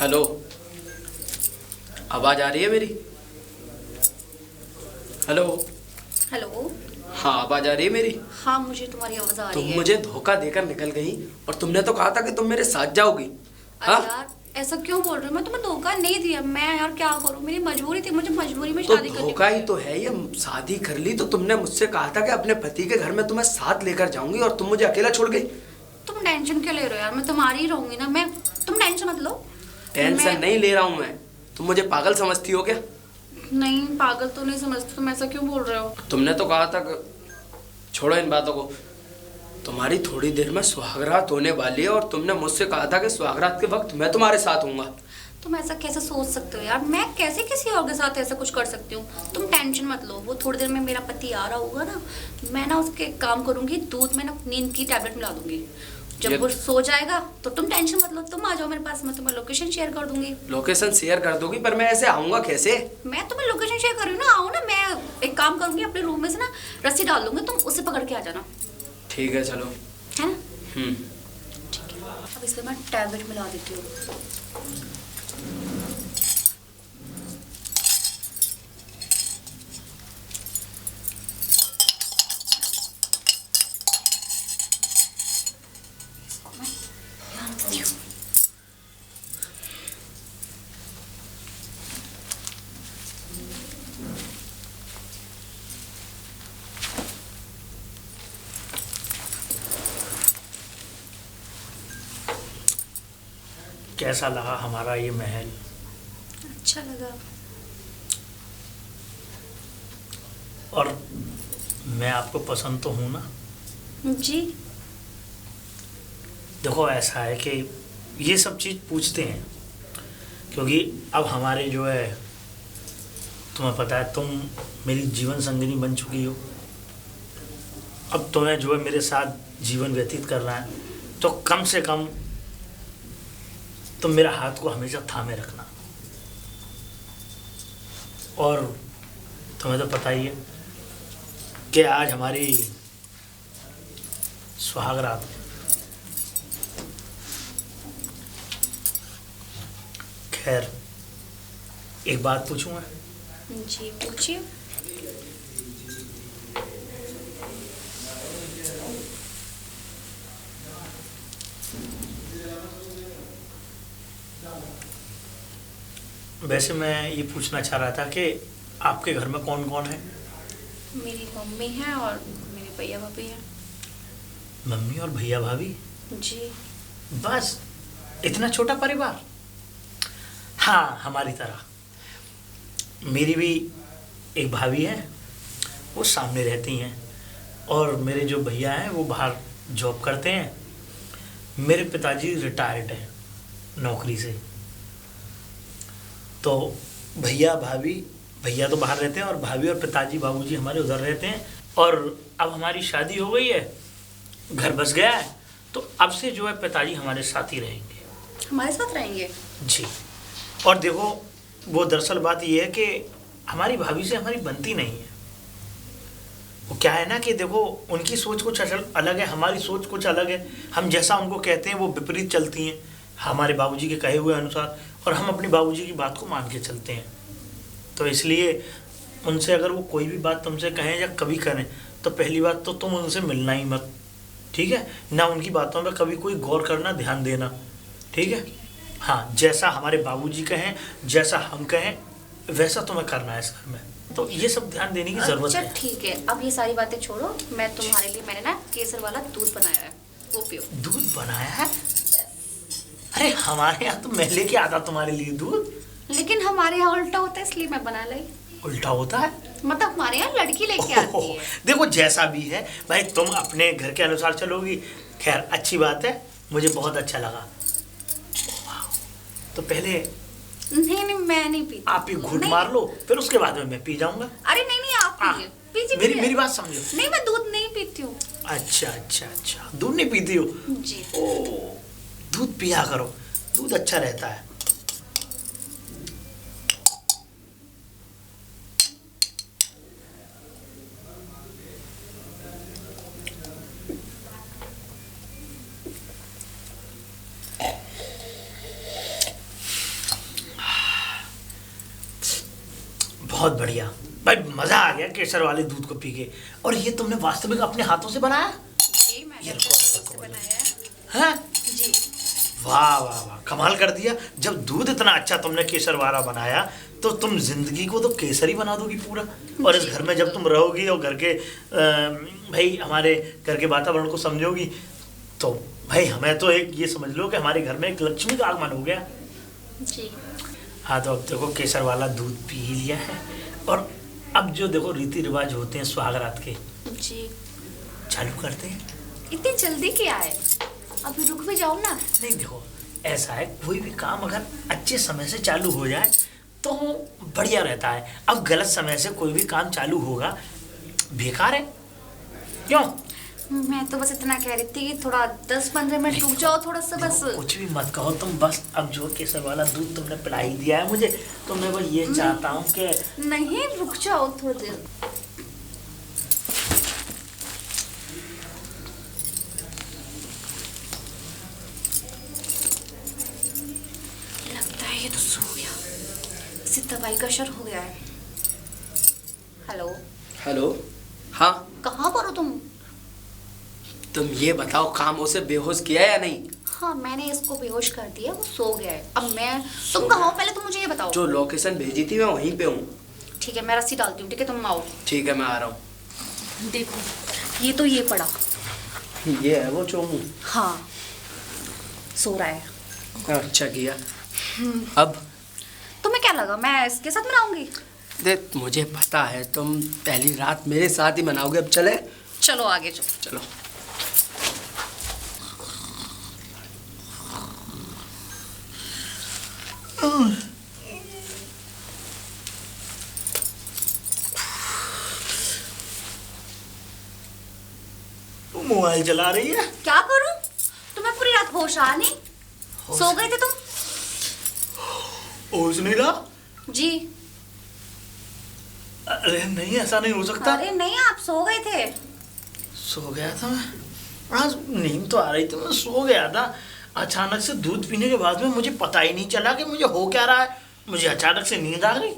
Hello. आवाज़ आ रही है मेरी? हेलो। हेलो। हाँ, आवाज़ आ रही है मेरी? हाँ, मुझे तुम्हारी आवाज आ तुम रही है। मुझे धोखा देकर निकल गई और तुमने तो कहा था कि तुम मेरे साथ जाओगी। अरे हाँ, यार, ऐसा क्यों बोल रहे हो? मैं तुम्हें धोखा नहीं दिया। मैं यार क्या करूँ, मेरी मजबूरी थी, मुझे मजबूरी में तो शादी करनी धोखा ही पड़ी। तो है ये। शादी कर ली तो तुमने मुझसे कहा था कि अपने पति के घर में तुम्हें साथ लेकर जाऊंगी और तुम मुझे अकेला छोड़ गई। तुम टेंशन क्यों ले रहे हो यार? मैं तुम्हारी ही रहूंगी ना। मैं तुम टेंशन मत लो। टेंशन मैं नहीं ले रहा हूँ मैं। तुम मुझे पागल समझती हो क्या? नहीं, पागल तो नहीं समझती। तुम ऐसा क्यों बोल रहे हो? तुमने तो कहा था कि छोड़ो इन बातों को। तुम्हारी थोड़ी देर में सुहागरात होने वाली है और तुमने मुझसे कहा था कि सुहागरात के वक्त मैं तुम्हारे साथ हूँगा। तुम ऐसा कैसे सोच सकते हो यार? मैं कैसे किसी और के साथ ऐसा कुछ कर सकती हूँ? तुम टेंशन मत लो। वो थोड़ी देर में मेरा पति आ रहा होगा ना, मैं ना उसके काम करूंगी। दूध में ना नींद की टैबलेट मिला दूंगी। जब वो सो जाएगा तो तुम टेंशन मत लो। तुम आ जाओ मेरे पास, मैं तुम्हें लोकेशन शेयर कर दूंगी। लोकेशन शेयर कर दोगी पर मैं ऐसे आऊँगा कैसे? मैं तुम्हें लोकेशन शेयर कर रही हूँ ना। आओ ना। मैं एक काम करूंगी, अपने रूम में से ना रस्सी डाल दूंगी, तुम उसे पकड़ के आ जाना। ठीक है, चलो। है ना? हम्म। ठीक है। अब इसलिए मैं टैबलेट मिला देती हूँ। इसको मैं ध्यान देती हूँ। कैसा लगा हमारा ये महल? अच्छा लगा। और मैं आपको पसंद तो हूँ ना? जी। देखो, ऐसा है कि ये सब चीज़ पूछते हैं क्योंकि अब हमारे जो है, तुम्हें पता है, तुम मेरी जीवन संगिनी बन चुकी हो। अब तुम्हें जो है मेरे साथ जीवन व्यतीत करना है तो कम से कम तुम मेरा हाथ को हमेशा थामे रखना। और तुम्हें तो पता ही है कि आज हमारी सुहागरात है। खैर, एक बात पूछूं मैं? जी पूछिए। वैसे मैं ये पूछना चाह रहा था कि आपके घर में कौन कौन है? मेरी मम्मी है और मेरे भैया भाभी हैं। मम्मी और भैया भाभी? जी। बस इतना छोटा परिवार? हाँ, हमारी तरह। मेरी भी एक भाभी है, वो सामने रहती हैं। और मेरे जो भैया हैं वो बाहर जॉब करते हैं। मेरे पिताजी रिटायर्ड हैं नौकरी से। तो भैया भाभी, भैया तो बाहर रहते हैं और भाभी और पिताजी बाबूजी हमारे उधर रहते हैं। और अब हमारी शादी हो गई है, घर बस गया है, तो अब से जो है पिताजी हमारे साथ ही रहेंगे। हमारे साथ रहेंगे? जी। और देखो, वो दरअसल बात ये है कि हमारी भाभी से हमारी बनती नहीं है। वो क्या है ना कि देखो, उनकी सोच कुछ अलग है, हमारी सोच कुछ अलग है। हम जैसा उनको कहते हैं वो विपरीत चलती हैं हमारे बाबूजी के कहे हुए अनुसार, और हम अपनी बाबूजी की बात को मान के चलते हैं। तो इसलिए उनसे अगर वो कोई भी बात तुमसे कहें या कभी करें तो पहली बात तो तुम उनसे मिलना ही मत, ठीक है ना? उनकी बातों में कभी कोई गौर करना, ध्यान देना, ठीक है? हाँ, जैसा हमारे बाबूजी कहें, जैसा हम कहें, वैसा तुम्हें करना है इस घर में। तो ये सब ध्यान देने की ज़रूरत अच्छा है। ठीक है, अब ये सारी बातें छोड़ो। मैं तुम्हारे लिए मैंने ना केसर वाला दूध बनाया है, वो पियो। दूध बनाया है? अरे हमारे यहाँ तो मैं लेके आता तुम्हारे लिए दूध। लेकिन हमारे यहाँ उल्टा होता है, इसलिए मैं बना लाई। उल्टा होता है? मतलब हमारे यहाँ लड़की लेके आती है। देखो, जैसा भी है भाई, तुम अपने घर के अनुसार चलोगी। खैर, अच्छी बात है, मुझे बहुत अच्छा लगा। तो पहले नहीं नहीं, मैं नहीं पीती। आप ही घूंट मार लो, फिर उसके बाद में मैं पी जाऊंगा। अरे नहीं नहीं, आप पीजिए। पीजिए मेरी बात समझो। नहीं, मैं दूध नहीं पीती हूँ। अच्छा अच्छा अच्छा, दूध नहीं पीती हो? जी। ओ, दूध पिया करो, दूध अच्छा रहता है। बहुत बढ़िया भाई, मजा आ गया केसर वाले दूध को पी के। और ये तुमने वास्तविक अपने हाथों से बनाया? जी मैंने अपने हाथों से बनाया है। हैं? जी। वाह वाह वाह, कमाल कर दिया। जब दूध इतना अच्छा तुमने केसर वाला बनाया तो तुम जिंदगी को तो केसर ही बना दोगी पूरा। और इस घर में जब तुम रहोगी और घर के भाई हमारे घर के वातावरण को समझोगी तो भाई हमें तो एक ये समझ लो कि हमारे घर में एक लक्ष्मी का आगमन हो गया। जी। हाँ तो अब देखो केसर वाला दूध पी लिया है और अब जो देखो रीति रिवाज होते हैं सुहागरात के, जी। चालू करते हैं। इतनी जल्दी क्या है, अभी रुक भी जाओ ना। नहीं देखो ऐसा है, कोई भी काम अगर अच्छे समय से चालू हो जाए तो बढ़िया रहता है। अब गलत समय से कोई भी काम चालू होगा बेकार है। क्यों? मैं तो बस इतना कह रही थी कि थोड़ा 10-15 मिनट रुक जाओ थोड़ा सा बस। कुछ भी मत कहो तुम, बस अब जो केसर वाला दूध तुमने पिला ही दिया है मुझे, तो मैं बस ये चाहता हूँ कि नहीं रुक जाओ थोड़ी देर। लगता है ये तो सो गया, इसी दवाई का असर हो गया है। हेलो। हेलो। हाँ कहाँ पर हो तुम? तुम ये बताओ, काम उसे बेहोश किया या नहीं? हाँ मैंने इसको बेहोश कर दिया, वो सो गया है। अब मैं, तुम कहाँ हो पहले तुम मुझे ये बताओ। जो लोकेशन भेजी थी मैं वहीं पे हूँ। ठीक है मैं रस्सी डालती हूँ, ठीक है तुम आओ। ठीक है मैं आ रहा हूँ। देखो ये तो ये पड़ा। ये है वो चोमू? हाँ सो रहा है। अच्छा किया। अब तुम्हें क्या लगा मैं इसके साथ मनाऊंगी? देख मुझे पता है तुम पहली रात मेरे साथ ही मनाओगे। अब चले? चलो आगे चलो। चलो। तुम मोबाइल चला रही है। क्या करूं? तुम्हें पूरी रात होश आ नहीं? सो गए थे तुम? होश नहीं रहा? जी। अरे नहीं ऐसा नहीं हो सकता। अरे नहीं आप सो गए थे। सो गया था मैं, आज नींद तो आ रही थी, मैं सो गया था। अचानक से दूध पीने के बाद में मुझे पता ही नहीं चला कि मुझे हो क्या रहा है। मुझे अचानक से नींद आ गई।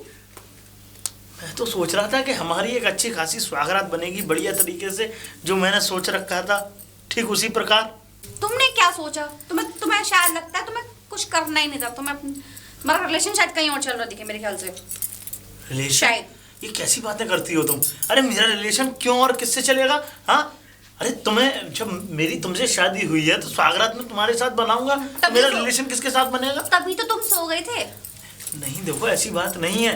मैं तो सोच रहा था कि हमारी एक अच्छी खासी सुहागरात बनेगी बढ़िया तरीके से, जो मैंने सोच रखा था ठीक उसी प्रकार। तुमने क्या सोचा? तुम्हें शायद लगता है तुम्हें कुछ करना ही नहीं था। तुम्हारा रिलेशन शायद कहीं और चल रहा दिखे मेरे ख्याल से। रिलेशन? शायद। ये कैसी बातें करती हो तुम? अरे मेरा रिलेशन क्यों और किससे चलेगा? हाँ अरे तुम्हें, जब मेरी तुमसे शादी हुई है तो सुहागरात में तुम्हारे साथ बनाऊंगा, तो मेरा रिलेशन किसके साथ बनेगा? तभी तो तुम सो गए थे। नहीं देखो ऐसी बात नहीं है,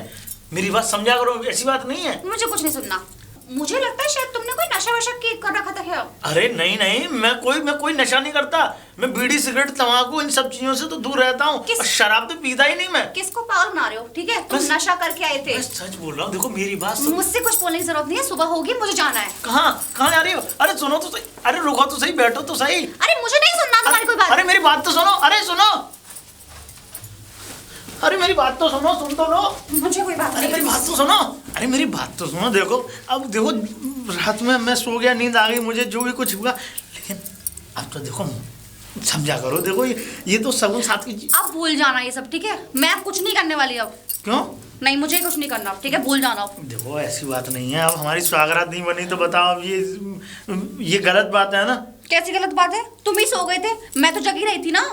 मेरी बात समझा करो, ऐसी बात नहीं है। मुझे कुछ नहीं सुनना। मुझे लगता है शायद तुमने कोई नशा वशा कर रखा था क्या? अरे नहीं नहीं, मैं कोई नशा नहीं करता। मैं बीड़ी सिगरेट तंबाकू इन सब चीजों से तो दूर रहता हूँ। और शराब तो पीता ही नहीं मैं। किसको पागल बना रहे हो? ठीक है तुम नशा करके आए थे। मैं सच बोल रहा हूँ, देखो मेरी बात मुझसे कुछ बोलने की जरूरत नहीं है, सुबह होगी मुझे जाना है। कहाँ जा रही हो? अरे सुनो तो सही, अरे रुको तो सही, बैठो तो सही। अरे मुझे नहीं सुनना तुम्हारी कोई बात। अरे मेरी बात तो सुनो, अरे सुनो, अरे मेरी बात तो सुनो, सुन तो लो। मुझे कोई बात अरे नहीं। मेरी बात तो सुनो, अरे मेरी बात तो सुनो। देखो अब देखो रात में मैं सो गया, नींद आ गई मुझे, जो भी कुछ हुआ, लेकिन अब तो देखो समझा करो। देखो ये तो सगुन साथ की। अब भूल जाना ये सब, ठीक है? मैं अब कुछ नहीं करने वाली अब। क्यों? नहीं मुझे कुछ नहीं करना, ठीक है? भूल जाना अब। देखो ऐसी बात नहीं है, अब हमारी सुहागरात नहीं बनी तो बताओ, अब ये गलत बात है ना? कैसी गलत बात है? तुम ही सो गए थे, मैं तो जगी रही थी ना।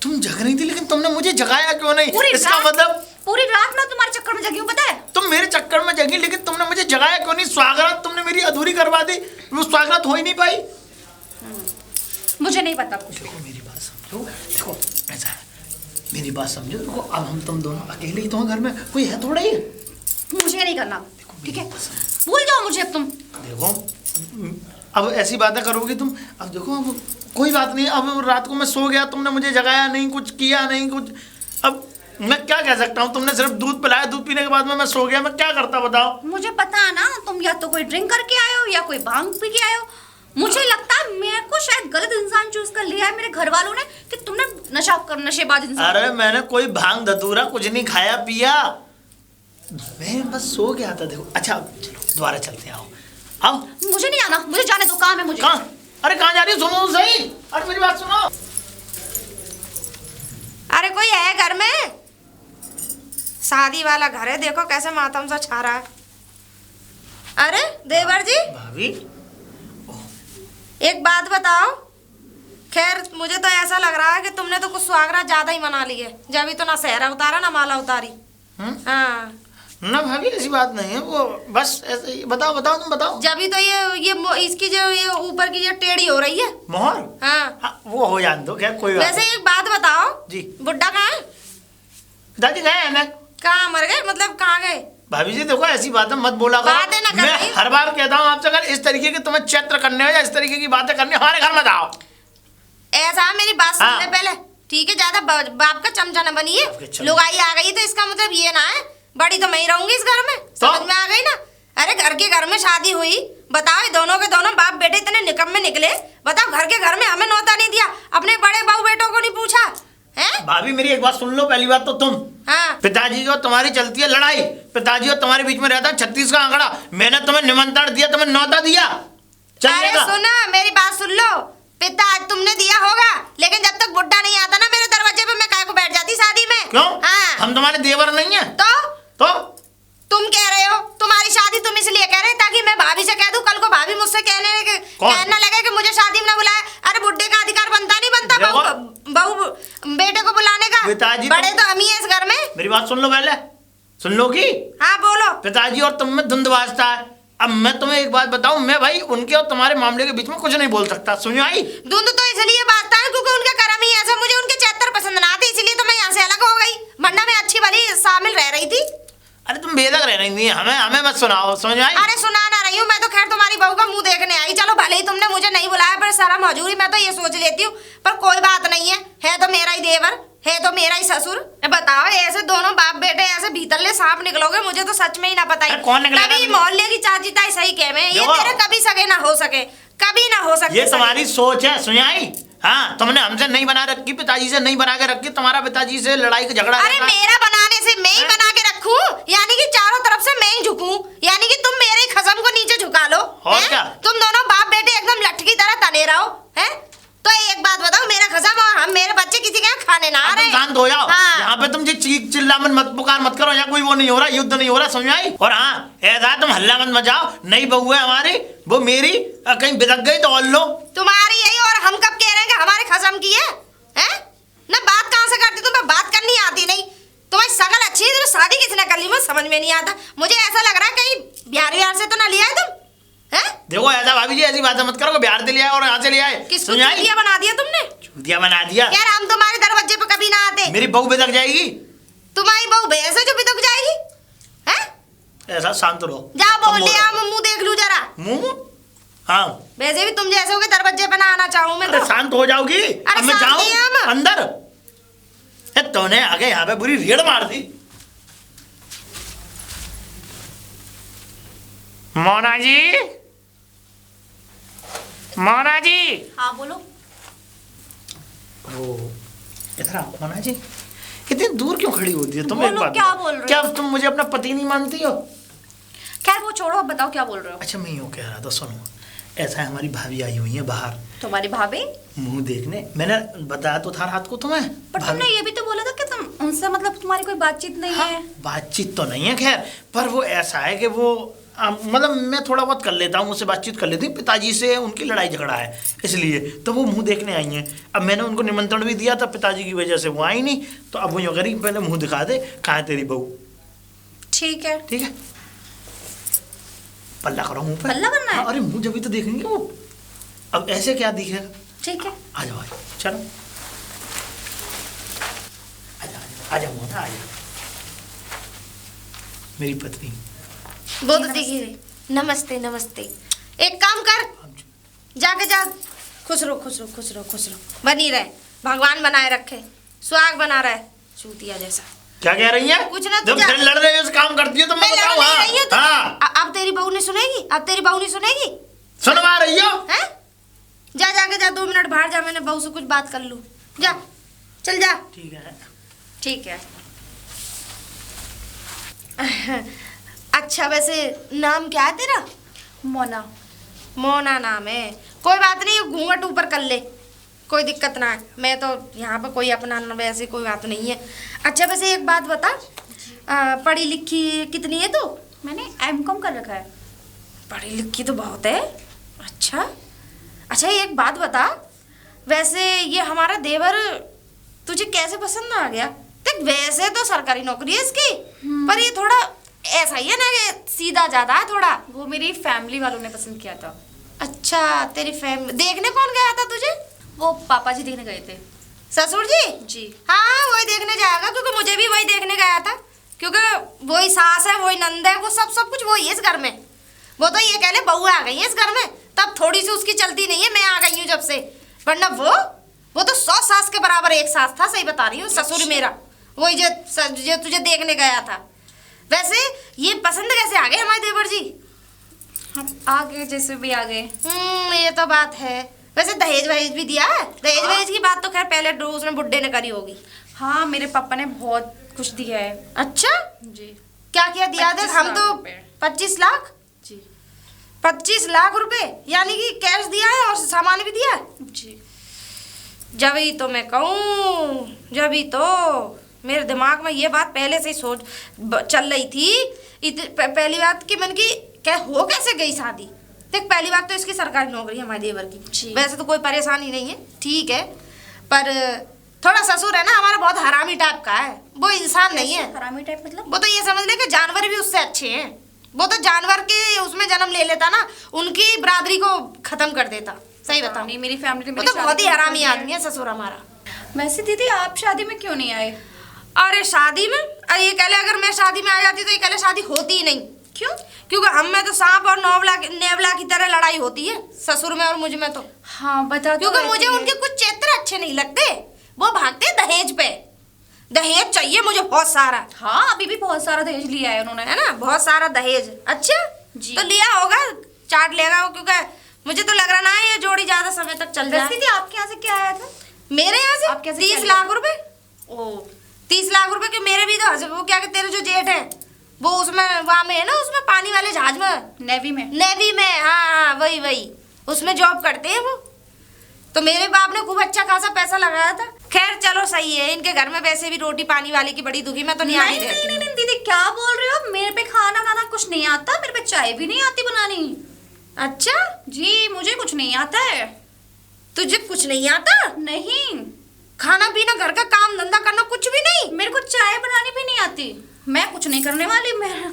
तुम जग रही थी, लेकिन तुमने मुझे जगाया क्यों नहीं? इसका रात, मतलब पूरी रात मैं तुम्हारे चक्कर में जगी हूँ, पता है? तुम मेरे चक्कर में जगी, लेकिन तुमने मुझे जगाया क्यों नहीं? सुहागरात तुमने मेरी अधूरी करवा दी, वो सुहागरात हो ही नहीं पाई। मुझे नहीं पता कुछ। देखो मेरी बात समझो, देखो ऐसा है, मेरी बात समझो। देखो अब हम तुम दोनों अकेले ही तो हैं घर में, कोई है थोड़ा ही। मुझे नहीं करना, ठीक है? भूल जाओ मुझे अब तुम। देखो अब ऐसी बातें करोगी तुम। अब देखो अब कोई बात नहीं, अब रात को मैं सो गया, तुमने मुझे जगाया नहीं, कुछ किया नहीं कुछ। अब मैं क्या कह सकता हूँ? तुमने सिर्फ दूध पिलाया, दूध पीने के बाद में मैं सो गया, मैं क्या करता बताओ? मुझे पता है ना, तुम या तो कोई ड्रिंक करके आए हो या कोई भांग पी के आए हो। मुझे लगता है मेरे को शायद गलत इंसान चूज कर लिया है मेरे घर वालों ने, कि तुमने नशेबाज इंसान। अरे मैंने कोई भांग धतूरा कुछ नहीं खाया पिया, मैं बस सो गया था। देखो अच्छा चलो दोबारा चलते हैं, आओ आओ। मुझे नहीं आना, मुझे जाने दो, काम है मुझे। कहाँ? अरे कहाँ जा रही हो? सुनो तो सही, अरे मेरी बात सुनो। अरे कोई है घर में? शादी वाला घर है, देखो कैसे मातम सा छा रहा है। अरे देवर जी, भाभी एक बात बताओ। खैर मुझे तो ऐसा लग रहा है कि तुमने तो कुछ सुहागरात ज्यादा ही मना ली है, जब भी तो ना सेहरा उतारा ना माला उतारी। हाँ ना भाभी ऐसी बात नहीं है, वो बस ऐसे ही। बताओ बताओ तुम बताओ। जब भी तो इसकी जो ये ऊपर की जो टेढ़ी हो रही है। मोहर। हाँ, हाँ वो हो जान दो, खैर कोई बात वैसे एक बात बताओ जी। बुड्ढा कहाँ है? दादी गए हैं ना। कहाँ मर गए, मतलब कहाँ गए? भाभी जी देखो ऐसी बातें मत बोला करो। बातें ना कर मैं रही। हर बार कहता हूँ आपसे, अगर इस तरीके के तुम्हें चैत्र करने हो या इस तरीके की बातें करनी हमारे घर मत आओ। ऐसा मेरी बात सुन हाँ। ले पहले, ठीक है? ज्यादा बाप का चमचा न बनिए। बाप के चमचा। लुगाई आ गई तो इसका मतलब ये ना है बड़ी तो मैं ही रहूंगी इस घर में, समझ में आ गई ना? अरे घर के घर में शादी हुई, बताओ ये दोनों के दोनों बाप बेटे इतने निकम्मे निकले। बताओ घर के घर में हमें न्योता नहीं दिया, अपने बड़े बहू बेटों को नहीं पूछा है? भाभी मेरी एक बात सुन लो। पहली बात तो तुम, हाँ। पिताजी और तुम्हारी चलती है लड़ाई, पिताजी और तुम्हारे बीच में रहता है 36 का आंकड़ा। मैंने तुम्हें निमंत्रण दिया, तुम्हें न्योता दिया, अरे चलेगा? सुनो मेरी बात सुन लो, पिता तुमने दिया होगा, लेकिन जब तक बुड्ढा नहीं आता ना मेरे दरवाजे पे, मैं काहे को बैठ जाती शादी में? क्यों? हाँ। हम तुम्हारे देवर नहीं है तो तो तुम कह रहे हो तुम्हारी शादी तुम इसलिए कह रहे हैं ताकि मैं भाभी से कह दूं, कल को भाभी मुझसे कहना लगे कि मुझे शादी में ना बुलाया। अरे बुड्ढे का अधिकार बनता नहीं बनता बहू बेटे को बुलाने का? पिताजी बड़े तो हम ही है इस घर में। मेरी बात सुन लो पहले, सुन लो कि हाँ बोलो। पिताजी और तुम में धुंध वास्ता है। अब मैं तुम्हें एक बात बताऊं, मैं भाई उनके और तुम्हारे मामले के बीच में कुछ नहीं बोल सकता, समझ आई? धुंध तो इसलिए बात है क्योंकि उनके कर्म ही ऐसा, मुझे उनके चैत्र पसंद ना आते, इसलिए तो मैं यहाँ से अलग हो गई, वरना मैं अच्छी भली शामिल रह रही थी। अरे तुम बेदक रह रही थी, हमें मत सुनाओ, समझ आई? अरे सुना ना रही हूँ मैं तो, खैर तुम्हारी बहू का मुंह देखने आई। चलो भले ही तुमने मुझे नहीं बुलाया, पर शर्म हजूरी मैं तो ये सोच लेती हूँ, पर कोई बात नहीं है तो मेरा ही देवर, है तो मेरा ही ससुर। बताओ ऐसे दोनों बाप बेटे ऐसे भीतरले सांप निकलोगे, मुझे तो सच में ही ना पता ही। कौन निकलेगा? कभी मोहल्ले की चाची ताई सही कह में, ये देखो। तेरे कभी सगे ना हो सके, कभी ना हो सके। ये तुम्हारी सोच है, सुन आई? हाँ, तुमने हमसे नहीं बना रखी, पिताजी से नहीं बना के रखी, तुम्हारा पिताजी से लड़ाई का झगड़ा अरे रहता है। मेरा बनाने से मैं ही बना के रखूं, यानी कि चारों तरफ से मैं ही झुकूं, यानी कि तुम मेरे खसम को नीचे झुका लो। और क्या? तुम दोनों बाप बेटे एकदम लठ की तरह तने रहो, हैं? तो एक बात बताओ, मेरा खसम और हम मेरे बच्चे किसी के यहाँ खाने ना आ रहे। शांत हो जाओ। हाँ। यहाँ पे तुम चीख चिल्लामन मत पुकार मत करो, यहाँ कोई वो नहीं हो रहा, युद्ध नहीं हो रहा, समझ आई? और हाँ ऐसा तुम हल्ला मत मचाओ, नई बहू है हमारी, वो मेरी कहीं बिदक गई तो और लो। तुम्हारी यही, और हम कब कह रहे हैं कि हमारे खसम की है? हैं? ना बात कहाँ से करती, तुम्हें बात करनी आती नहीं। तुम्हारी शकल अच्छी है, तो शादी किसने कर ली मुझे समझ में नहीं आता। मुझे ऐसा लग रहा है कहीं बिहार से तो ना लिया है तुम, हैं? देखो ऐसा भाभी जी ऐसी बातें मत करो, बिहार से लिया और यहाँ से लिया है, किसको समझ आई? चूतिया बना दिया तुमने? चूतिया बना दिया? यार हम तुम्हारे दरवाजे पे कभी ना आते। मेरी बहू बिदक जाएगी। तुम्हारी बहू भैंस है जो बिदक जाएगी, हैं? ऐसा शांत रहो। जा तुम बोल बोलो। लिया, मुंह देख लूं जरा। मुंह? हाँ। वैसे भी तुम जैसे हो के दरवाजे पे ना आना चाहूं मैं अरे तो। शांत हो जाओगी? अब मैं शांत जाऊं ही हम। अंदर? तूने आगे यहाँ पे बुरी रेड़ मार दी। मोना जी, मोना जी। हाँ बोलो। ओ इधर आओ मोना जी। इतनी दूर क्यों खड़ी होती है तुम? बोलो, एक बात क्या बोल रहे हो? क्या तुम मुझे अपना पति नहीं मानती हो? खैर वो छोड़ो, अब बताओ क्या बोल रहे हो? अच्छा मैं यूँ कह रहा था, सुनो ऐसा है, हमारी भाभी आई हुई है बाहर तुम्हारी भाभी? मुंह देखने। मैंने बताया तो था रात को तुम्हें। पर तुमने ये भी तो बोला था कि तुम उनसे मतलब तुम्हारी कोई बातचीत नहीं हाँ, है। बातचीत तो नहीं है खैर, पर वो ऐसा है कि वो मतलब मैं थोड़ा बहुत कर लेता हूँ, उससे बातचीत कर लेती हूँ। पिताजी से उनकी लड़ाई झगड़ा है इसलिए, तो वो मुंह देखने आई हैं। अब मैंने उनको निमंत्रण भी दिया था, पिताजी की वजह से वो आई नहीं, तो अब वो यूँ करी पहले मुंह दिखा दे, कहाँ है तेरी बहू? ठीक है। ठीक है, पल्ला करो मुंह पे। पल्ला करना है? हाँ, अरे मुंह जब भी तो देखेंगे वो, अब ऐसे क्या दिखेगा? ठीक है। आ जाओ चलो, आ जाओ मोना, आ जाओ मेरी पत्नी। वो तो दिखी रही। नमस्ते नमस्ते। एक काम कर, जाके जा, खुश रहो खुश रहो खुश रहो खुश रहो, बनी रहे, भगवान बनाए रखे, सुहाग बना रहे, चूतिया जैसा। क्या कह रही है? कुछ ना, जब फिर लड़ रहे हो काम करती हो तो मैं बताऊं? हाँ हाँ, अब तेरी बहू नहीं सुनेगी, अब तेरी बहू नहीं सुनेगी। सुनवा रही हो? हैं? जा जाके जा, 2 मिनट बाहर जा, मैंने बहू से कुछ बात कर लूं। जा, चल जा। ठीक है। ठीक है। अच्छा वैसे नाम क्या है तेरा? मोना। मोना नाम है, कोई बात नहीं, घूंघट ऊपर कर ले, कोई दिक्कत ना है। मैं तो यहाँ पे कोई अपना वैसे कोई बात नहीं है। अच्छा वैसे एक बात बता, पढ़ी लिखी कितनी है तू? मैंने एमकॉम कर रखा है। पढ़ी लिखी तो बहुत है। अच्छा अच्छा, एक बात बता, वैसे ये हमारा देवर तुझे कैसे पसंद आ गया? देख वैसे तो सरकारी नौकरी है इसकी, पर ये थोड़ा ऐसा ही है ना कि सीधा ज्यादा है थोड़ा। वो मेरी फैमिली वालों ने पसंद किया था। अच्छा, तेरी फैमिली देखने कौन गया था तुझे? वो पापा जी देखने गए थे। ससुर जी? जी। हाँ वही देखने जाएगा, क्योंकि मुझे भी वही देखने गया था, क्योंकि वही सास है, वही नंद है, वो सब कुछ वही है इस घर में। वो तो ये कह ले बहू आ गई है इस घर में, तब थोड़ी सी उसकी चलती नहीं है, मैं आ गई हूँ जब से, वरना वो तो 100 सास के बराबर एक सास था। सही बता रही हूँ, ससुर मेरा वही जो तुझे देखने गया था। वैसे ये पसंद कैसे आ गए हमारे देवर जी? हम आ गए, जैसे भी आ गए। ये तो बात है। वैसे दहेज वहेज भी दिया है? दहेज वहेज की बात तो खैर पहले उसने बुड्ढे ने करी होगी। हाँ, मेरे पापा ने बहुत कुछ दिया है। अच्छा, जी। क्या क्या दिया? देख हम 25 तो लाख रुपए। 25 लाख? जी 25 लाख रुपए यानी कि कैश दिया है और सामान भी दिया है? जी। जब ही तो मैं कहूँ, जब ही तो मेरे दिमाग में ये बात पहले से ही चल रही थी। पहली बात कि मन की क्या हो कैसे गई शादी। देख पहली बात तो इसकी सरकारी नौकरी है हमारे देवर की। जी। वैसे तो कोई परेशानी नहीं है, ठीक है, पर थोड़ा ससुर है ना हमारा बहुत हरामी टाइप का है, वो इंसान नहीं है। हरामी टाइप मतलब? वो तो ये समझ ले कि जानवर भी उससे अच्छे हैं। वो तो जानवर के उसमें जन्म ले लेता ना, उनकी बरादरी को खत्म कर देता। सही बताओ। नहीं, मेरी फैमिली ने वो तो बहुत ही हरामी आदमी है ससुर हमारा। वैसे दीदी आप शादी में क्यों नहीं आए? अरे शादी में, अरे ये कहले अगर मैं शादी में आ जाती तो ये कहले शादी होती ही नहीं। क्यों? क्योंकि हम में तो सांप और नेवला की तरह लड़ाई होती है, ससुर में और मुझ में तो। हाँ बता। क्योंकि मुझे उनके कुछ चरित्र अच्छे नहीं लगते, वो भागते दहेज पे। दहेज चाहिए मुझे बहुत सारा। हाँ, अभी भी बहुत सारा दहेज लिया है उन्होंने, है ना, बहुत सारा दहेज। अच्छा जी। तो लिया होगा, चाट लेगा वो, क्योंकि मुझे तो लग रहा ना ये जोड़ी ज्यादा समय तक चल जाए। दीदी आपके यहाँ से क्या आया था? मेरे यहाँ से आप कैसे 30 लाख रुपए। ओ 30 लाख रुपए के मेरे भी तो वो क्या कहते, तेरे जो जेठ है वो उसमें वहाँ में है ना, उसमें पानी वाले जहाज में, नेवी में। नेवी में, हाँ वही उसमें जॉब करते हैं वो। तो मेरे बाप ने खूब अच्छा खासा पैसा लगाया था। खैर चलो सही है, इनके घर में वैसे भी रोटी पानी वाले की बड़ी दुखी, मैं तो नहीं आ रही रहती। नहीं दीदी क्या बोल रहे हो? मेरे पे खाना बनाना कुछ नहीं आता, मेरे पे चाय भी नहीं आती बनानी। अच्छा जी, मुझे कुछ नहीं आता है। तुझे कुछ नहीं आता? नहीं। खाना पीना घर का काम धंधा करना कुछ भी नहीं? मेरे को चाय बनानी भी नहीं आती। मैं कुछ नहीं करने वाली। मैं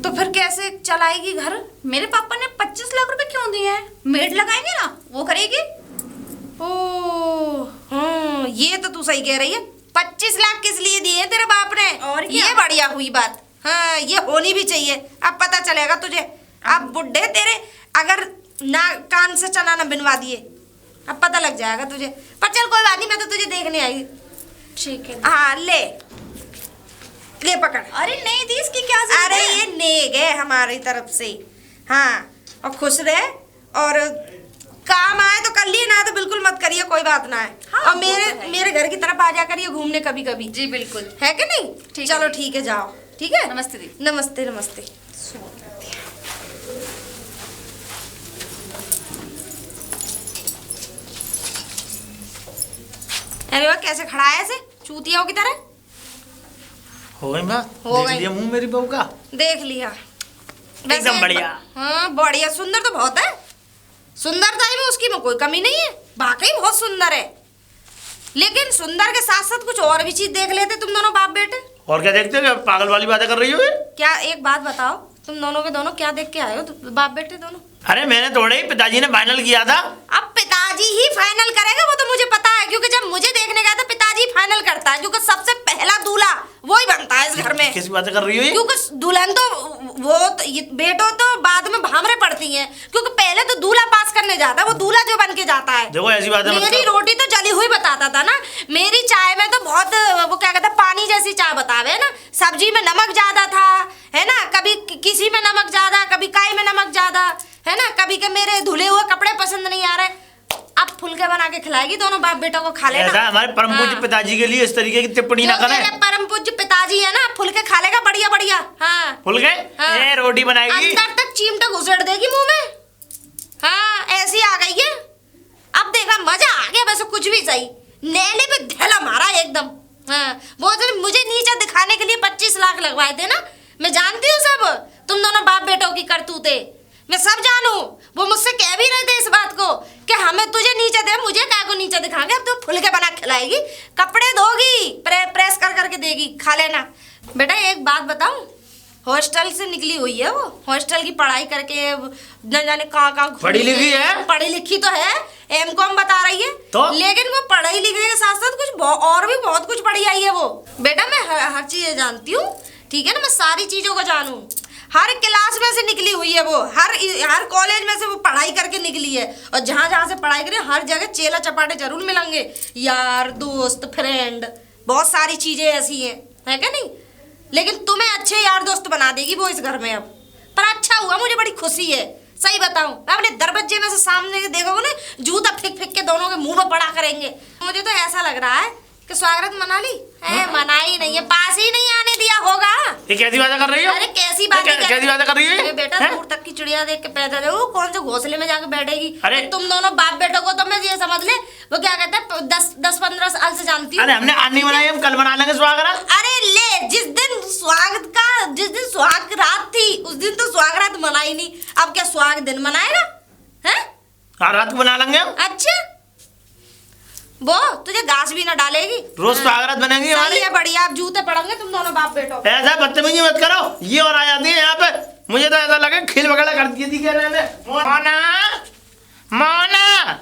तो फिर कैसे चलाएगी घर? मेरे पापा ने 25 लाख रुपए क्यों दिए हैं? मेड लगाएंगे ना, वो करेगी। ये तो तू सही कह रही है। 25 लाख किस लिए दिए तेरे बाप ने? और क्या? ये बढ़िया हुई बात। हाँ ये होनी भी चाहिए। अब पता चलेगा तुझे, अब बुड्ढे तेरे अगर ना कान से चना ना बिनवा दिए, अब पता लग जाएगा तुझे। पर चल कोई बात नहीं, मैं तो तुझे देखने आई। ठीक है। हाँ ले ले पकड़। अरे नहीं दी, इसकी क्या जरूरत अरे है? ये नेग है हमारी तरफ से। हाँ और खुश रहे, और काम आए तो कर लिए, ना तो बिल्कुल मत करिए, कोई बात ना है। हाँ, और वो तो है। मेरे घर की तरफ आ जा करिए घूमने कभी कभी। जी बिल्कुल। है कि नहीं? ठीक है। चलो ठीक है, जाओ। ठीक है, नमस्ते दीदी। नमस्ते नमस्ते। अरे वाह, कैसे खड़ा है ऐसे चूतियों की तरह? हो गई बात? हो देख गई। लिया मुंह मेरी बहू का? देख लिया। एकदम बढ़िया। हाँ बढ़िया, सुंदर तो बहुत है। सुंदरता में उसकी में कोई कमी नहीं है, वाकई बहुत सुंदर है। लेकिन सुंदर के साथ साथ कुछ और भी चीज देख लेते तुम दोनों बाप बेटे। और क्या देखते हो? पागल वाली बातें कर रही हो ये? क्या एक बात बताओ, तुम दोनों के दोनों क्या देख के आए हो बाप बेटे दोनों? अरे मैंने थोड़े ही, पिताजी ने फाइनल किया था। अब पिताजी ही फाइनल करेगा, वो तो मुझे पता है, क्योंकि जब मुझे देखने गया था पिताजी फाइनल करता है, क्योंकि सबसे पहला दूल्हा वही बनता है इस घर में। किस बातें कर रही हो ये? क्योंकि दुल्हन तो वो बेटो तो बाद में भामरे पड़ती हैं, क्योंकि पहले तो दूल्हा पास करने जाता है, वो दूल्हा जो बन के जाता है। देखो ऐसी बातें मत मेरी करो। रोटी तो जली हुई बताता था ना, मेरी चाय में तो बहुत वो क्या कहते हैं पानी जैसी चाय बतावे है ना, सब्जी में नमक ज्यादा था, है ना, कभी किसी में नमक ज्यादा, कभी काय में नमक ज्यादा, है ना, कभी के मेरे धुले हुए कपड़े पसंद नहीं आ रहे। अब फुलके बना के खिलाएगी दोनों बाप बेटों को, खा लेना। ऐसा हमारे परम पूज्य हाँ। पिताजी के लिए इस तरीके की टिप्पणी ना जो मेरे करें। परम पूज्य पिताजी है ना, फुलके खा लेगा बढ़िया बढ़िया। हाँ फुल गए? हाँ। ये रोटी बनाएगी। अंदर तक चिमटा घुसेड़ देगी मुंह में। हाँ ऐसी आ गई है। अब देखा मजा आ गया, वैसे कुछ भी सही, नेले पे ढेला मारा एकदम। हाँ, वो जो मुझे नीचा दिखाने के लिए 25 लाख लगवाए थे ना, मैं जानती हूँ सब तुम दोनों बाप बेटों की करतूतें, मैं सब जानू। वो मुझसे कह भी रहे थे इस बात को कि हमें तुझे नीचे दे, मुझे क्या को नीचे दिखाएंगे, अब तो फुल के बना खिलाएगी, कपड़े धोगी, प्रेस कर करके देगी, खा लेना। बेटा एक बात बताऊं, हॉस्टल से निकली हुई है वो, हॉस्टल की पढ़ाई करके न जाने कहाँ पढ़ी लिखी है, पढ़ी लिखी तो है, एमकॉम बता रही है तो? लेकिन वो पढ़ाई लिखे के साथ साथ कुछ और भी बहुत कुछ पढ़ी आई है वो। बेटा मैं हर चीज जानती हूँ, ठीक है ना, मैं सारी चीजों को जानू। हर क्लास में से निकली हुई है वो, हर कॉलेज में से वो पढ़ाई करके निकली है, और जहाँ जहाँ से पढ़ाई करे हर जगह चेला चपाटे जरूर मिलेंगे, यार दोस्त फ्रेंड, बहुत सारी चीजें ऐसी हैं, है क्या नहीं। लेकिन तुम्हें अच्छे यार दोस्त बना देगी वो इस घर में अब। पर अच्छा हुआ, मुझे बड़ी खुशी है, सही बताऊं, अपने दरवाजे में से सामने के देखोगे ना, जूता फेंक फेंक के दोनों के मुंह में पड़ा करेंगे। मुझे तो ऐसा लग रहा है कि स्वागत मना ली है, मना ही नहीं है, पास ही नहीं आने दिया होगा। ये कैसी बातें कर रही हो? अरे कैसी बातें कर रही है? बेटा दूर तक की चिड़िया देख के पैदा दे, वो कौन से घोंसले में जाके बैठेगी। अरे तुम दोनों बाप बेटों को तो मैं ये समझ ले, वो क्या कहते हैं 10-15 साल से जानती हूँ। अरे हमने आज नहीं बनाई, हम कल बना लेंगे स्वागत। अरे ले, जिस दिन सुहाग रात थी उस दिन तो स्वाग रात मनाई नहीं, अब क्या स्वाग दिन मनाएगा हैं? हाँ रात को बना लेंगे हम। अच्छा वो तुझे घास भी ना डालेगी, रोज स्वागत बनेगी हमारी। सही है, बढ़िया, आप जूते पड़ेंगे तुम दोनों बाप बेटों। ऐसा बदतमीजी मत करो, ये और आ जाती है यहाँ पे, मुझे तो ऐसा लगे खिल वगैरह कर दी थी। मोना मोना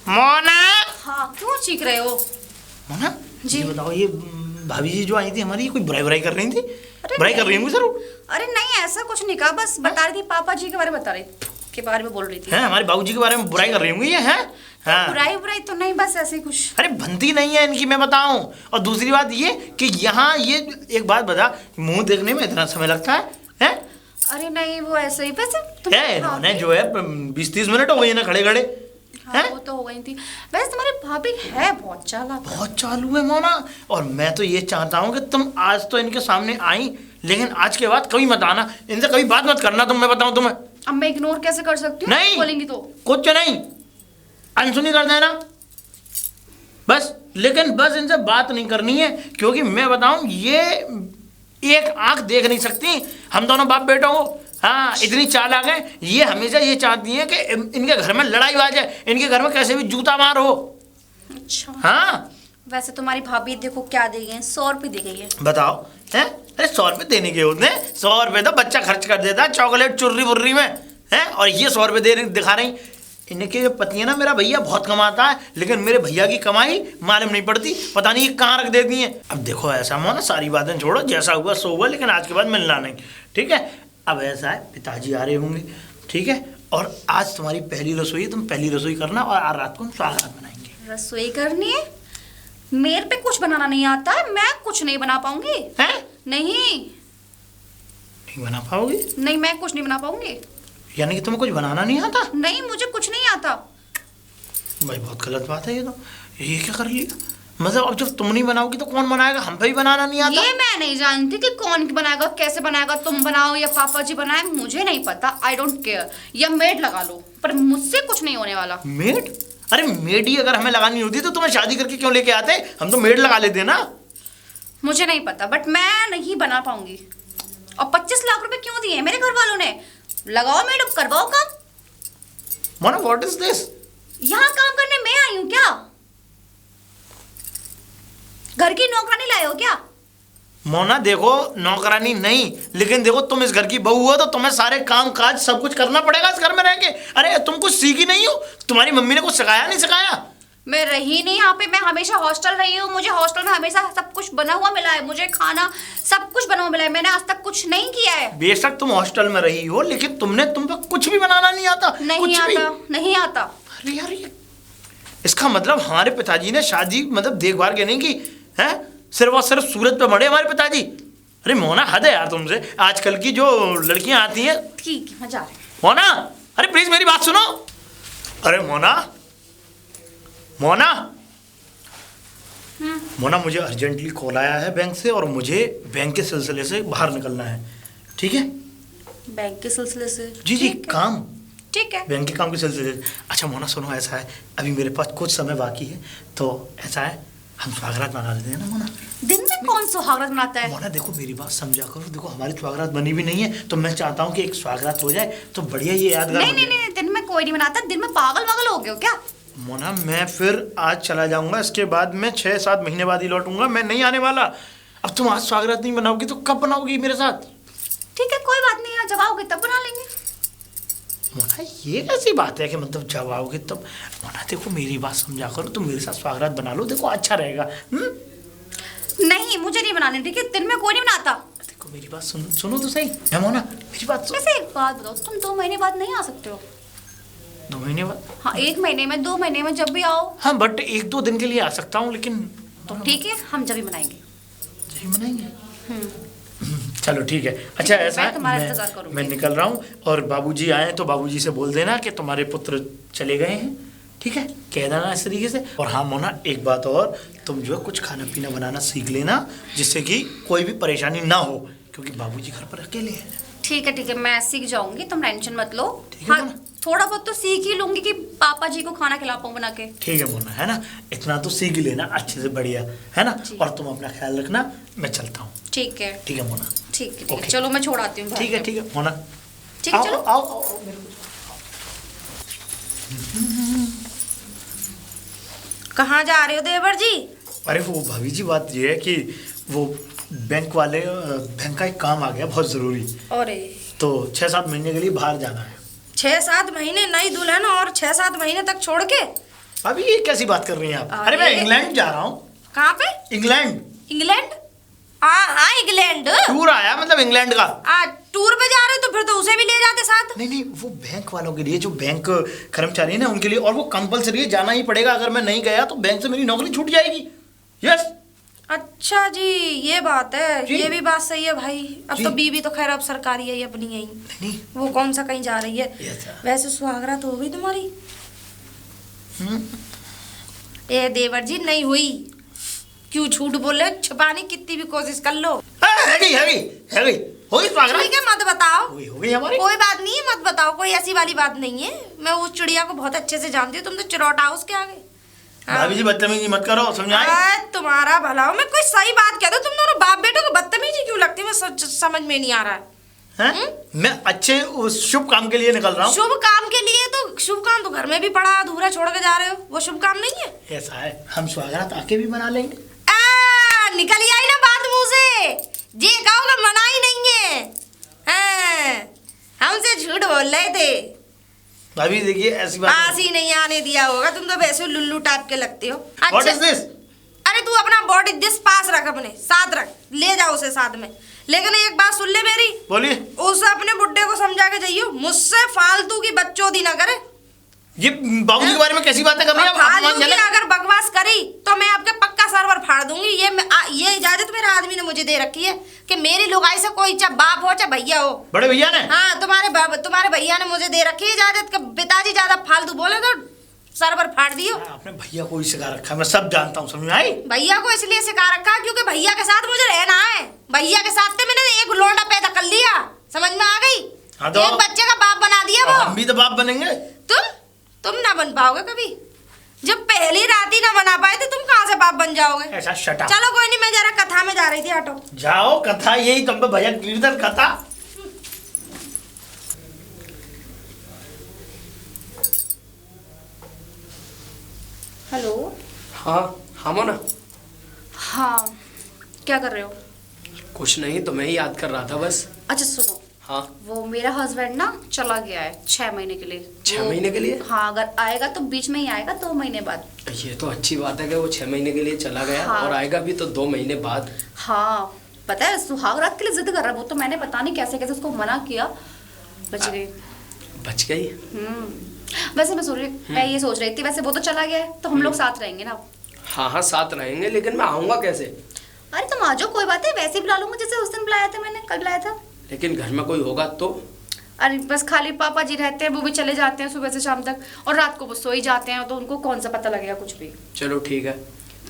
मोना। हाँ क्यों चीख रहे हो? मोना जी। ये बताओ, ये भाभी जी जो आई थी हमारी, कोई बुराई कर रही थी? बुराई कर रही होंगी जरूर। अरे नहीं ऐसा कुछ नहीं कहा, बस बता रही थी पापा जी के बारे में, बता रही के बारे में बोल रही थी। हैं हमारे बाबूजी के बारे में बुराई कर रही होंगी ये, हैं? हाँ। बुराई तो नहीं, बस ऐसे ही कुछ। अरे बनती नहीं है इनकी, मैं बताऊं। और दूसरी बात ये कि यहाँ ये एक बात बता, मुंह देखने में इतना समय लगता है, हैं? अरे नहीं वो ऐसे ही, वैसे इन्होंने जो है 20-30 मिनट हो गई ना खड़े खड़े। हाँ, वो तो हो गई थी। वैसे तुम्हारी भाभी है बहुत चालाक, बहुत चालू है मोना, और मैं तो ये चाहता हूँ कि तुम आज तो इनके सामने आई, लेकिन आज के बाद कभी मत आना, इनसे कभी बात मत करना, तुम मैं बताऊँ तुम्हें। अब मैं इग्नोर कैसे कर सकती हूँ? नहीं बोलेंगी तो कुछ नहीं, अनसुनी कर देना बस। लेकिन बस इनसे बात नहीं करनी है, क्योंकि मैं बताऊं ये एक आंख देख नहीं सकती हम दोनों बाप बेटों को। हाँ इतनी चालाक है, ये हमेशा ये चाहती है कि इनके घर में लड़ाई आ जाए, इनके घर में कैसे भी जूता मार हो। अच्छा हाँ वैसे तुम्हारी भाभी देखो क्या दी है, 100 रुपये दी गई है। बताओ हैं? अरे 100 रुपये देने के होते हैं, 100 रुपये तो बच्चा खर्च कर देता है चॉकलेट चुर्री बुर्री में, हैं? और ये 100 रुपये दिखा रही। इनके जो पति है ना, मेरा भैया बहुत कमाता है, लेकिन मेरे भैया की कमाई मालूम नहीं पड़ती, पता नहीं ये कहाँ रख देती हैं। अब देखो ऐसा हो ना, सारी बातें छोड़ो, जैसा हुआ सो हुआ, लेकिन आज के बाद मिलना नहीं, ठीक है? अब ऐसा है, पिताजी आ रहे होंगे, ठीक है? और आज तुम्हारी पहली रसोई है, तुम पहली रसोई करना, और आज रात को हम स्वागत बनाएंगे। रसोई करनी है? मेरे पे कुछ बनाना नहीं आता है, मैं कुछ नहीं बना पाऊंगी। हैं? नहीं बना पाओगी? नहीं मैं कुछ नहीं बना पाऊंगी। यानी कि तुम्हें कुछ बनाना नहीं आता? नहीं मुझे कुछ नहीं आता। भाई बहुत गलत बात है ये तो, ये क्या कर लिया? मतलब अब जब तुम नहीं बनाओगी तो कौन बनाएगा? हम पे भी बनाना नहीं आता। ये मैं नहीं जानती कि कौन बनाएगा, कैसे बनाएगा, तुम बनाओ या पापा जी बनाए, मुझे नहीं पता, आई डोंट केयर। या मेड लगा लो, पर मुझसे कुछ नहीं होने वाला। मेड? अरे मेड ही अगर हमें लगानी होती तो तुम्हें शादी करके क्यों लेके आते? हम तो मेड लगा लेते ना। मुझे नहीं पता, बट मैं नहीं बना पाऊंगी। और 25 लाख रुपए क्यों दिए मेरे घर वालों ने? लगाओ मैडम, करवाओ काम। Mona what is this? यहाँ काम करने मैं आई हूँ क्या? घर की नौकरानी लाए हो क्या? मोना देखो, नौकरानी नहीं, लेकिन देखो तुम इस घर की बहू हो तो तुम्हें सारे काम काज सब कुछ करना पड़ेगा इस घर में रह के। अरे तुम कुछ सीखी नहीं हो? तुम्हारी मम्मी ने कुछ सिखाया नहीं सिखाया? मैं रही नहीं यहाँ पे, मैं हमेशा हॉस्टल रही हूँ, मुझे हॉस्टल में हमेशा सब कुछ बना हुआ मिला है, मुझे खाना सब कुछ बना हुआ मिला है, मैंने आज तक कुछ नहीं किया है। बेशक तुम हॉस्टल में रही हो, लेकिन तुम पे कुछ भी बनाना नहीं आता? नहीं आता। अरे यार ये इसका मतलब हमारे पिताजी ने शादी मतलब देखभाल के नहीं की है, सिर्फ और सिर्फ सूरत पे मरे हमारे पिताजी। अरे मोना हद है यार तुमसे, आजकल की जो लड़कियां आती हैं। ठीक है मैं जा रही हूँ। मोना अरे प्लीज मेरी बात सुनो। अरे मोना मोना मोना मुझे अर्जेंटली कॉल आया है बैंक से, और मुझे बैंक के सिलसिले से बाहर निकलना है, ठीक है? बैंक के सिलसिले से? जी काम, ठीक है बैंक के काम के सिलसिले से। अच्छा मोना सुनो, ऐसा है अभी मेरे पास कुछ समय बाकी है, तो ऐसा है हम स्वागरात मना लेते हैं ना मोना। दिन में कौन सुहागरात मनाता है? मोना देखो मेरी बात समझा करो, देखो हमारी स्वागरात बनी भी नहीं है, तो मैं चाहता हूँ कि एक स्वागरात हो जाए तो बढ़िया ये यादगार नहीं हो नहीं जाए। नहीं, दिन में कोई नहीं मनाता। दिन में पागल वागल हो गए हो क्या? मोना मैं फिर आज चला जाऊंगा, इसके बाद मैं 6-7 महीने बाद ही लौटूंगा, मैं नहीं आने वाला। अब तुम आज स्वागरात नहीं बनाओगी तो कब बनाओगी मेरे साथ? ठीक है कोई बात नहीं, जब आओगे तब बना लेंगे। मोना ये कैसी बात है कि मतलब जब आओगे तब? मोना देखो मेरी बात समझा करो, तुम मेरे साथ स्वागरात बना लो, देखो अच्छा रहेगा। नहीं मुझे नहीं बनाने, ठीक है? दिन में कोई नहीं बनाता। देखो मेरी बात सुनो तो सही है मोना, मेरी बात सुनो। वैसे एक बात बताओ, तुम 2 महीने बाद नहीं आ सकते हो? 2 महीने बाद? हाँ 1 महीने में, 2 महीने में, जब भी आओ। हाँ बट 1-2 दिन के लिए आ सकता हूँ, लेकिन ठीक है हम जब भी मनाएंगे। जब ही मनाएंगे। चलो ठीक है। अच्छा है, ऐसा मैं है, तुम्हारा इंतजार करूंगी। मैं निकल रहा हूँ, और बाबूजी आए तो बाबूजी से बोल देना कि तुम्हारे पुत्र चले गए हैं, ठीक है? कह देना इस तरीके से। और हाँ मोना एक बात और, तुम जो है कुछ खाना पीना बनाना सीख लेना, जिससे कि कोई भी परेशानी ना हो, क्योंकि बाबूजी घर पर अकेले हैं। ठीक है मैं सीख जाऊंगी, तुम टेंशन मत लो। ठीक है हाँ, ना? थोड़ा बहुत तो सीख ही लूंगी कि पापा जी को खाना खिला पाऊँ बना के। ठीक है मोना, है ना? इतना तो सीख ही लेना अच्छे से, बढ़िया है ना? जी। और तुम अपना ख्याल रखना, मैं चलता हूँ। ठीक है ठीक है मोना? ठीक है ओके। चलो मैं छोड़ आती हूँ। ठीक है मोना। ठीक है आओ, चलो। आओ आओ आओ मेरे को। कहाँ जा रहे हो देवर जी? अरे वो भाभी जी बात ये है कि वो बैंक वाले, बैंक का एक काम आ गया बहुत ज़रूरी, अरे तो 6-7 महीने के लिए बाहर जाना है। 6-7 महीने, नई दुल्हन और 6-7 महीने तक छोड़ के? अभी ये कैसी बात कर रही हैं आप? अरे मैं इंग्लैंड जा रहा हूँ। कहाँ पे? England England? हाँ इंग्लैंड। टूर आया, मतलब इंग्लैंड का। टूर पे जा रहे हो तो फिर तो उसे भी ले जाते साथ। नहीं वो बैंक वालों के लिए, जो बैंक कर्मचारी है ना उनके लिए, और वो कंपलसरी है, जाना ही पड़ेगा। अगर मैं नहीं गया तो बैंक से मेरी नौकरी छूट जाएगी। यस। अच्छा जी ये बात है, जी। ये भी बात सही है भाई। अब जी। तो बीवी तो खैर अब सरकारी है, ये अपनी है ही। नहीं वो कौन सा कहीं जा रही है। Yes, sir. वैसे सुहागरात हो गई तुम्हारी? ए देवर जी नहीं हुई, क्यों झूठ बोले? छुपाने कितनी भी कोशिश कर लो। है गई होगी स्वागरात। ठीक है मत बताओ, हो गई हमारी। कोई बात नहीं है, मत बताओ, कोई ऐसी वाली बात नहीं है। मैं उस चिड़िया को बहुत अच्छे से जानती हूँ, तुम तो चिरौटा हाउस के आगे। भाभी जी बदतमीजी मत करो, समझाए? तुम्हारा भला हो, मैं कोई सही बात कहता हूँ, तुम दोनों बाप बेटों को बदतमीजी क्यों लगती है? मैं समझ में नहीं आ रहा है। हैं? मैं अच्छे उस शुभ काम के लिए निकल रहा हूँ। शुभ काम के लिए? तो शुभ काम तो घर में भी पड़ा अधूरा छोड़ के जा रहे हो, वो शुभ काम नहीं है। ऐसा है, हम स्वागरात आके भी बना लेंगे। निकल आई ना बात मुंह से, जी कहोगे मना ही नहीं है। हमसे झूठ बोल रहे थे। भाभी देखिए ऐसी बात पास ही नहीं आने दिया होगा, तुम तो वैसे लुल्लू टाइप के लगते हो। What is this? अरे तू अपना बॉडी दिस पास रख, अपने साथ रख, ले जाओ उसे साथ में। लेकिन एक बात सुन ले मेरी, बोलिए। उसे अपने बुड्ढे को समझा के जाइयो, मुझसे फालतू की बच्चोदी ना करे। ये बाबूजी के बारे में कैसी बातें कर रही हैं आप? फालतू की अपमानजनक। अगर बकवास करी तो मैं आपके पक्का सर्वर फाड़ दूंगी। ये इजाजत मेरे आदमी ने मुझे दे रखी है कि मेरी लुगाई से कोई चाहे बाप हो चाहे भैया हो। बड़े भैया ने? हाँ तुम्हारे भैया ने मुझे दे रखी है इजाजत कि पिताजी ज्यादा फालतू बोले तो सर्वर फाड़ दियो। आपने भैया को ही सिखा रखा है, मैं सब जानता हूँ, समझ में आई? भैया को इसलिए सिखा रखा है क्योंकि भैया के साथ मुझे रहना है। भैया के साथ मैंने एक लौंडा पैदा कर लिया, समझ में आ गई? हाँ तो एक बच्चे का बाप बना दिया वो। हम भी तो बाप बनेंगे। तुम ना बन पाओगे कभी, जब पहली रात ही ना बना पाए तो तुम कहाँ से बाप बन जाओगे? ऐसा शटा। चलो कोई नहीं, मैं जरा कथा में जा रही थी, हटो। जाओ, कथा यही तुम पे भजन कीर्तन कथा। हेलो। हाँ मोना। हाँ क्या कर रहे हो? कुछ नहीं, तो मैं ही याद कर रहा था बस। अच्छा सुनो, हाँ वो मेरा हस्बैंड ना चला गया है 6 महीने के लिए। 6 महीने के लिए? हाँ अगर आएगा तो बीच में ही आएगा, 2 महीने बाद। ये तो अच्छी बात है कि वो 6 महीने के लिए चला गया। हाँ। और आएगा भी तो 2 महीने बाद। हाँ पता है सुहागरात के लिए जिद कर रहा है वो, तो मैंने पता नहीं कैसे कैसे उसको मना किया, बच गई। बच गई? वैसे मैं ये सोच रही थी, वैसे वो तो चला गया है तो हम लोग साथ रहेंगे ना। हाँ साथ रहेंगे, लेकिन मैं आऊँगा कैसे? अरे तुम आ जाओ, कोई बात है, वैसे ही बुला लूंगा जैसे उस दिन बुलाया था मैंने, कल बुलाया था। लेकिन घर में कोई होगा तो? अरे बस खाली पापा जी रहते हैं, वो भी चले जाते हैं सुबह से शाम तक, और रात को वो सो ही जाते हैं, तो उनको कौन सा पता लगेगा कुछ भी। चलो ठीक है।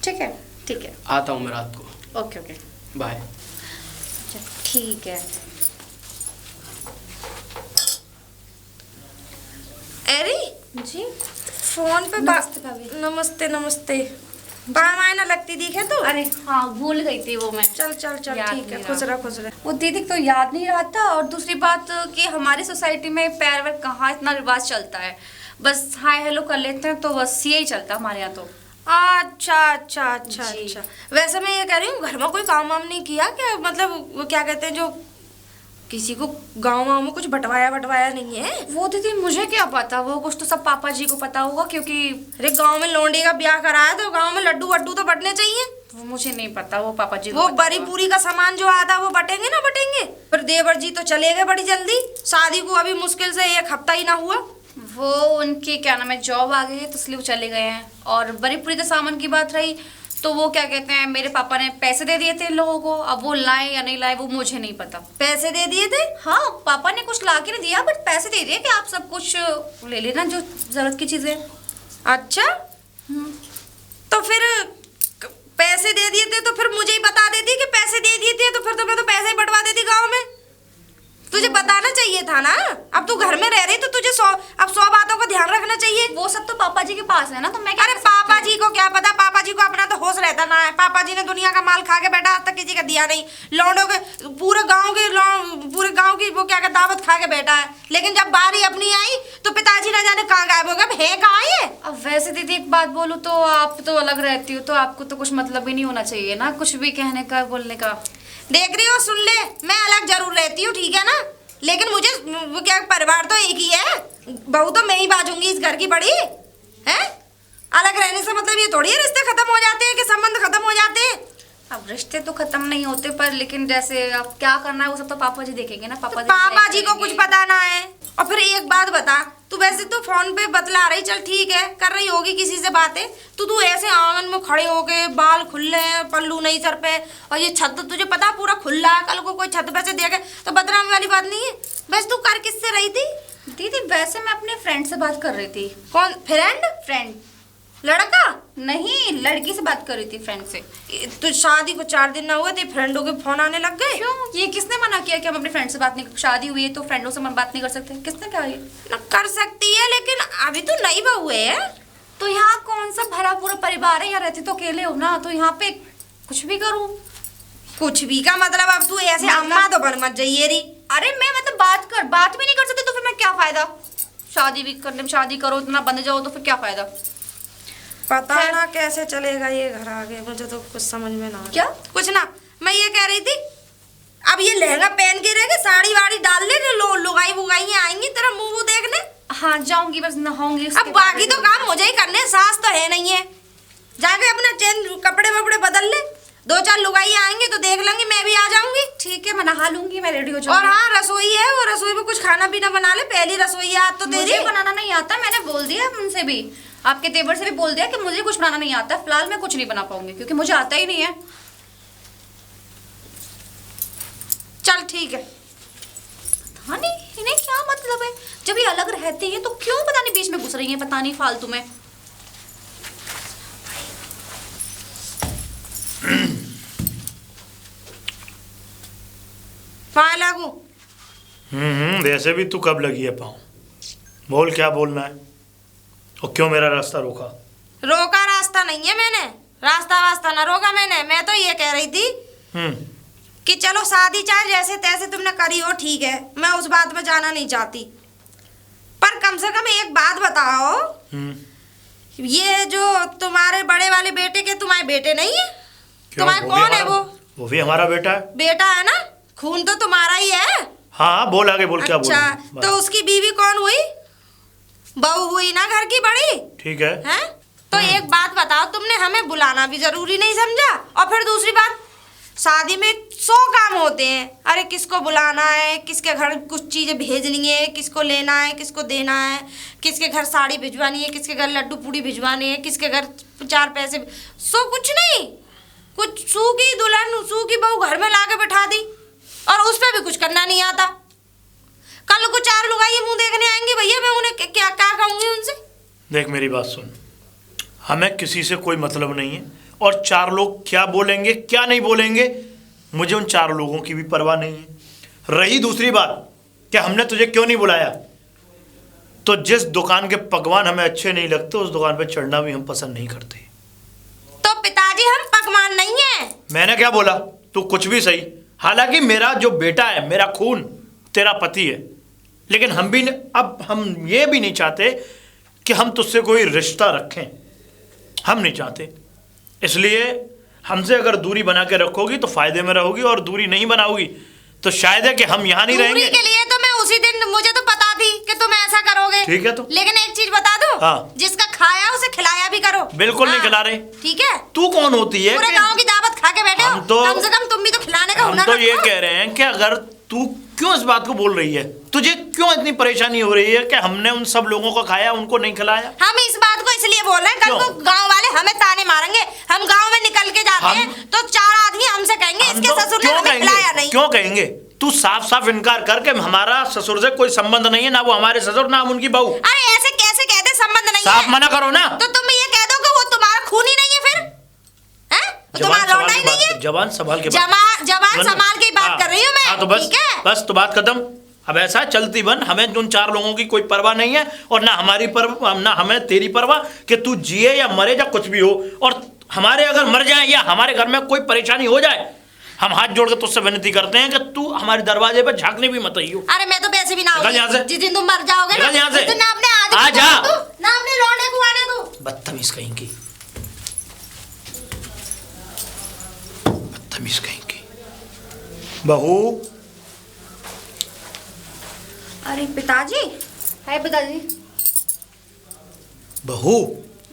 ठीक है ठीक है, आता हूँ मैं रात को। Okay okay bye. अच्छा ठीक है। अरे जी फोन पे नमस्ते भाभी। नमस्ते नमस्ते। पाँव आए ना लगती दिखे तो। अरे हाँ, भूल गई थी वो मैं। चल चल चल, याद ठीक है, नहीं खुश रहा। रह खुश रह। वो दीदी को तो याद नहीं रहा था। और दूसरी बात कि हमारी सोसाइटी में पैर वैर कहाँ इतना रिवाज चलता है, बस हाय हेलो कर लेते हैं, तो बस यही चलता है हमारे यहाँ तो। अच्छा अच्छा अच्छा जी। अच्छा। वैसे मैं ये कह रही हूँ, घर में कोई काम वाम नहीं किया क्या? मतलब वो क्या कहते हैं, जो किसी को गाँव वाँव में कुछ बंटवाया नहीं है? वो दीदी मुझे क्या पता, वो कुछ तो सब पापा जी को पता होगा, क्योंकि अरे गाँव में लौंडी का ब्याह कराया तो गाँव में लड्डू वड्डू तो बटने चाहिए। वो मुझे नहीं पता, वो पापा जी को वो पता बड़ी होगा। पूरी का सामान जो आता वो बटेंगे ना बटेंगे। फिर देवर जी तो चले गए बड़ी जल्दी, शादी को अभी मुश्किल से 1 हफ्ता ही ना हुआ। वो उनकी क्या नाम है, जॉब आ गई है तो इसलिए वो चले गए हैं। और बरीपुरी के सामान की बात रही तो वो क्या कहते हैं, मेरे पापा ने पैसे दे दिए थे इन लोगों को, अब वो लाए या नहीं लाए वो मुझे नहीं पता। पैसे दे दिए थे? हाँ, पापा ने कुछ ला के नहीं दिया, बट पैसे दे दिए कि आप सब कुछ ले लेना जो जरूरत की चीजें। अच्छा, तो फिर पैसे दे दिए थे तो फिर मुझे ही बता देती कि पैसे दे दिए थे, तो फिर तो मैं तो पैसे ही बंटवा देती गाँव में। तुझे बताना चाहिए था ना। अब तू घर में रह रही तो तुझे 100 बातों का ध्यान रखना चाहिए। वो सब तो पापा जी के पास है ना, तो मैं क्या अरे कर सकती पापा हूँ? जी को क्या पता, पापा जी को अपना तो होश रहता ना है। पापा जी ने दुनिया का माल खा के बैठा, आज तक किसी का दिया नहीं। लौंडों के पूरे गांव की वो क्या दावत खा के बैठा है, लेकिन जब बारी अपनी आई तो पिताजी न जाने कहाँ गायब हो गए। है कहाँ ये? अब वैसे दीदी एक बात बोलूं तो आप तो अलग रहती हो, तो आपको तो कुछ मतलब ही नहीं होना चाहिए ना, कुछ भी कहने का बोलने का। देख रही हो, सुन ले, मैं अलग जरूर रहती हूँ, ठीक है ना, लेकिन मुझे वो क्या परिवार तो एक ही है। बहू तो मैं ही बाजूंगी इस घर की बड़ी है। अलग रहने से मतलब ये थोड़ी है रिश्ते खत्म हो जाते हैं कि संबंध खत्म हो जाते हैं। अब रिश्ते तो खत्म नहीं होते, पर लेकिन जैसे अब क्या करना है वो सब तो पापा जी देखेंगे ना। तो पापा जी को कुछ पता ना है। और फिर एक बात बता, तू वैसे तो फोन पे बतला रही, चल ठीक है, कर रही होगी किसी से बातें, तो तू ऐसे आंगन में खड़े हो गए, बाल खुले हैं, पल्लू नहीं सर पे, और ये छत तुझे पता पूरा खुला है, कल को कोई छत पे से देखे तो बदनामी वाली बात नहीं है। वैसे तू कर किससे रही थी? दीदी वैसे मैं अपने फ्रेंड से बात कर रही थी। कौन फ्रेंड? फ्रेंड लड़का? नहीं, लड़की से बात कर रही थी, फ्रेंड से। तो शादी को 4 दिन ना हुए थे फ्रेंडों के फोन आने लग गए? क्यों? ये किसने मना किया कि हम अपने फ्रेंड से बात नहीं, शादी हुई है तो फ्रेंडों से हम बात नहीं कर सकते? किसने कहा ये? ना कर सकती है, लेकिन अभी तो नई बहू है। तो यहाँ कौन सा भरा पूरा परिवार है, यहाँ रहती तो अकेले हो ना, तो यहाँ पे कुछ भी करूँ। कुछ भी का मतलब, अब तू ऐसे अम्मा तो बन मत जाइए री। अरे मैं मतलब बात भी नहीं कर सकती तो फिर मैं क्या फायदा? शादी भी करने में शादी करो, इतना बंद जाओ तो फिर क्या फायदा? पता ना कैसे चलेगा ये घर आगे, मुझे तो कुछ समझ में ना। क्या? कुछ ना, मैं ये कह रही थी, अब ये लहंगा पहन के रहेगा, साड़ी वाड़ी डाल ले, लुगाई वुगाई आएंगी तेरा मुंह वो देखने। हाँ जाऊंगी, बस नहाऊंगी। अब बाकी तो काम मुझे ही करने, सास तो है नहीं है। जाके अपना चेंज कपड़े वपड़े बदल ले, 2-4 लुगाई आएंगे तो देख लेंगे, मैं भी आ जाऊंगी। ठीक है, मैं नहा लूंगी, मैं रेडी हो और जाऊंगी। हाँ, रसोई है, वो रसोई में कुछ खाना पीना बना ले, पहली रसोई है आज तो तेरी। मुझे बनाना नहीं आता, मैंने बोल दिया उनसे भी, आपके देवर से भी बोल दिया कि मुझे कुछ बनाना नहीं आता। फिलहाल मैं कुछ नहीं बना पाऊंगी क्योंकि मुझे आता ही नहीं है। चल ठीक है। हाँ नहीं, इन्हें क्या मतलब है, जब ये अलग रहती है तो क्यों पता नहीं बीच में घुस रही है, पता नहीं फालतू में। पाए लागू। वैसे भी तू कब लगी है पाँव? बोल क्या बोलना है, और क्यों मेरा रास्ता रोका? रोका रास्ता नहीं है मैंने, रास्ता वास्ता ना रोका मैंने। मैं तो ये कह रही थी कि चलो शादी चाहे जैसे तैसे तुमने करी हो, ठीक है, मैं उस बात में जाना नहीं चाहती, पर कम से कम एक बात बताओ, ये जो तुम्हारे बड़े वाले बेटे के तुम्हारे बेटे नहीं है? तुम्हारे कौन है वो भी हमारा बेटा है। बेटा है ना, खून तो तुम्हारा ही है। हाँ बोल आगे बोल। क्या बोल? अच्छा, तो उसकी बीवी कौन हुई? बहू हुई ना घर की बड़ी। ठीक है। हैं? तो एक बात बताओ, तुमने हमें बुलाना भी जरूरी नहीं समझा, और फिर दूसरी बात, शादी में 100 काम होते हैं। अरे किसको बुलाना है, किसके घर कुछ चीजें भेजनी है, किसको लेना है, किसको देना है, किसके घर साड़ी भिजवानी है, किसके घर लड्डू पूड़ी भिजवाने हैं, किसके घर 4 पैसे। सो कुछ नहीं, कुछ सू की दुल्हन सू की बहू घर में लाके बैठा दी, और उस पर भी कुछ करना नहीं आता। कल को 4 लोग आइए मुंह देखने आएंगे, भैया मैं उन्हें क्या क्या कहूंगी उनसे? देख मेरी बात सुन, हमें किसी से कोई मतलब नहीं है, और 4 लोग क्या बोलेंगे क्या नहीं बोलेंगे मुझे उन 4 लोगों की भी परवाह नहीं है। रही दूसरी बात कि हमने तुझे क्यों नहीं बुलाया, तो जिस दुकान के पकवान हमें अच्छे नहीं लगते उस दुकान पे चढ़ना भी हम पसंद नहीं करते। तो पिताजी हम पकवान नहीं है। मैंने क्या बोला? तू कुछ भी सही। हालांकि मेरा जो बेटा है, मेरा खून, तेरा पति है, लेकिन अब हम ये भी नहीं चाहते कि हम तुझसे कोई रिश्ता रखें। हम नहीं चाहते। इसलिए हमसे अगर दूरी बना के रखोगी तो फायदे में रहोगी, और दूरी नहीं बनाओगी तो शायद है कि हम यहाँ नहीं रहेंगे। दूरी के लिए तो मैं उसी दिन, मुझे तो पता थी कि तुम ऐसा करोगे। ठीक है तो। लेकिन एक चीज बता दूं, हाँ। जिसका खाया उसे खिलाया भी करो। बिल्कुल नहीं हाँ, खिला रहे। ठीक है। तू कौन होती है पूरे कि गांव की दावत खा के बैठे हो, कम से कम तुम भी तो खिलाने का हम हुनर तो ये रखो। कह रहे हैं कि अगर तू क्यों इस बात को बोल रही है, तुझे क्यों इतनी परेशानी हो रही है कि हमने उन सब लोगों को खाया, उनको नहीं खिलाया? हम इस बात को इसलिए बोल रहे हैं, कल को गांव वाले हमें ताने मारेंगे। हम गांव में निकल के जाते हैं तो 4 आदमी हमसे कहेंगे इसके ससुर ने हमें खिलाया नहीं। क्यों कहेंगे? तू साफ साफ इनकार करके हमारा ससुर से कोई संबंध नहीं है, ना वो हमारे ससुर ना हम उनकी बहू। अरे ऐसे कैसे कहते संबंध नहीं साफ है? मना करो ना। तो तुम ये कह दो कि वो तुम्हारा खून ही नहीं है फिर, हैं? तुम्हारा लौंडा ही नहीं है। जवान संभाल के जवान संभाल के बात कर रही हूँ मैं। हाँ, तो बस ठीक है? बस तो बात खत्म। अब ऐसा चलती बन, हमें उन 4 लोगों की कोई परवाह नहीं है, और ना हमारी परवाह, ना हमें तेरी परवाह कि तू जिए या मरे या कुछ भी हो। और हमारे अगर मर जाए या हमारे घर में कोई परेशानी हो जाए, हम हाथ जोड़ के तुझसे विनती करते हैं कि तू हमारे दरवाजे पे झांकने भी मत आइयो। अरे मैं तो पैसे भी ना निकल यहाँ से। जिस दिन तुम मर जाओगे ना, यहाँ से। उस दिन ना अपने आदमी आ को जा। आने दो, ना अपने लौंडे को आने दो। बदतमीज कहीं की, बदतमीज कहीं की। बहू। अरे पिताजी। हाय पिताजी। बहू,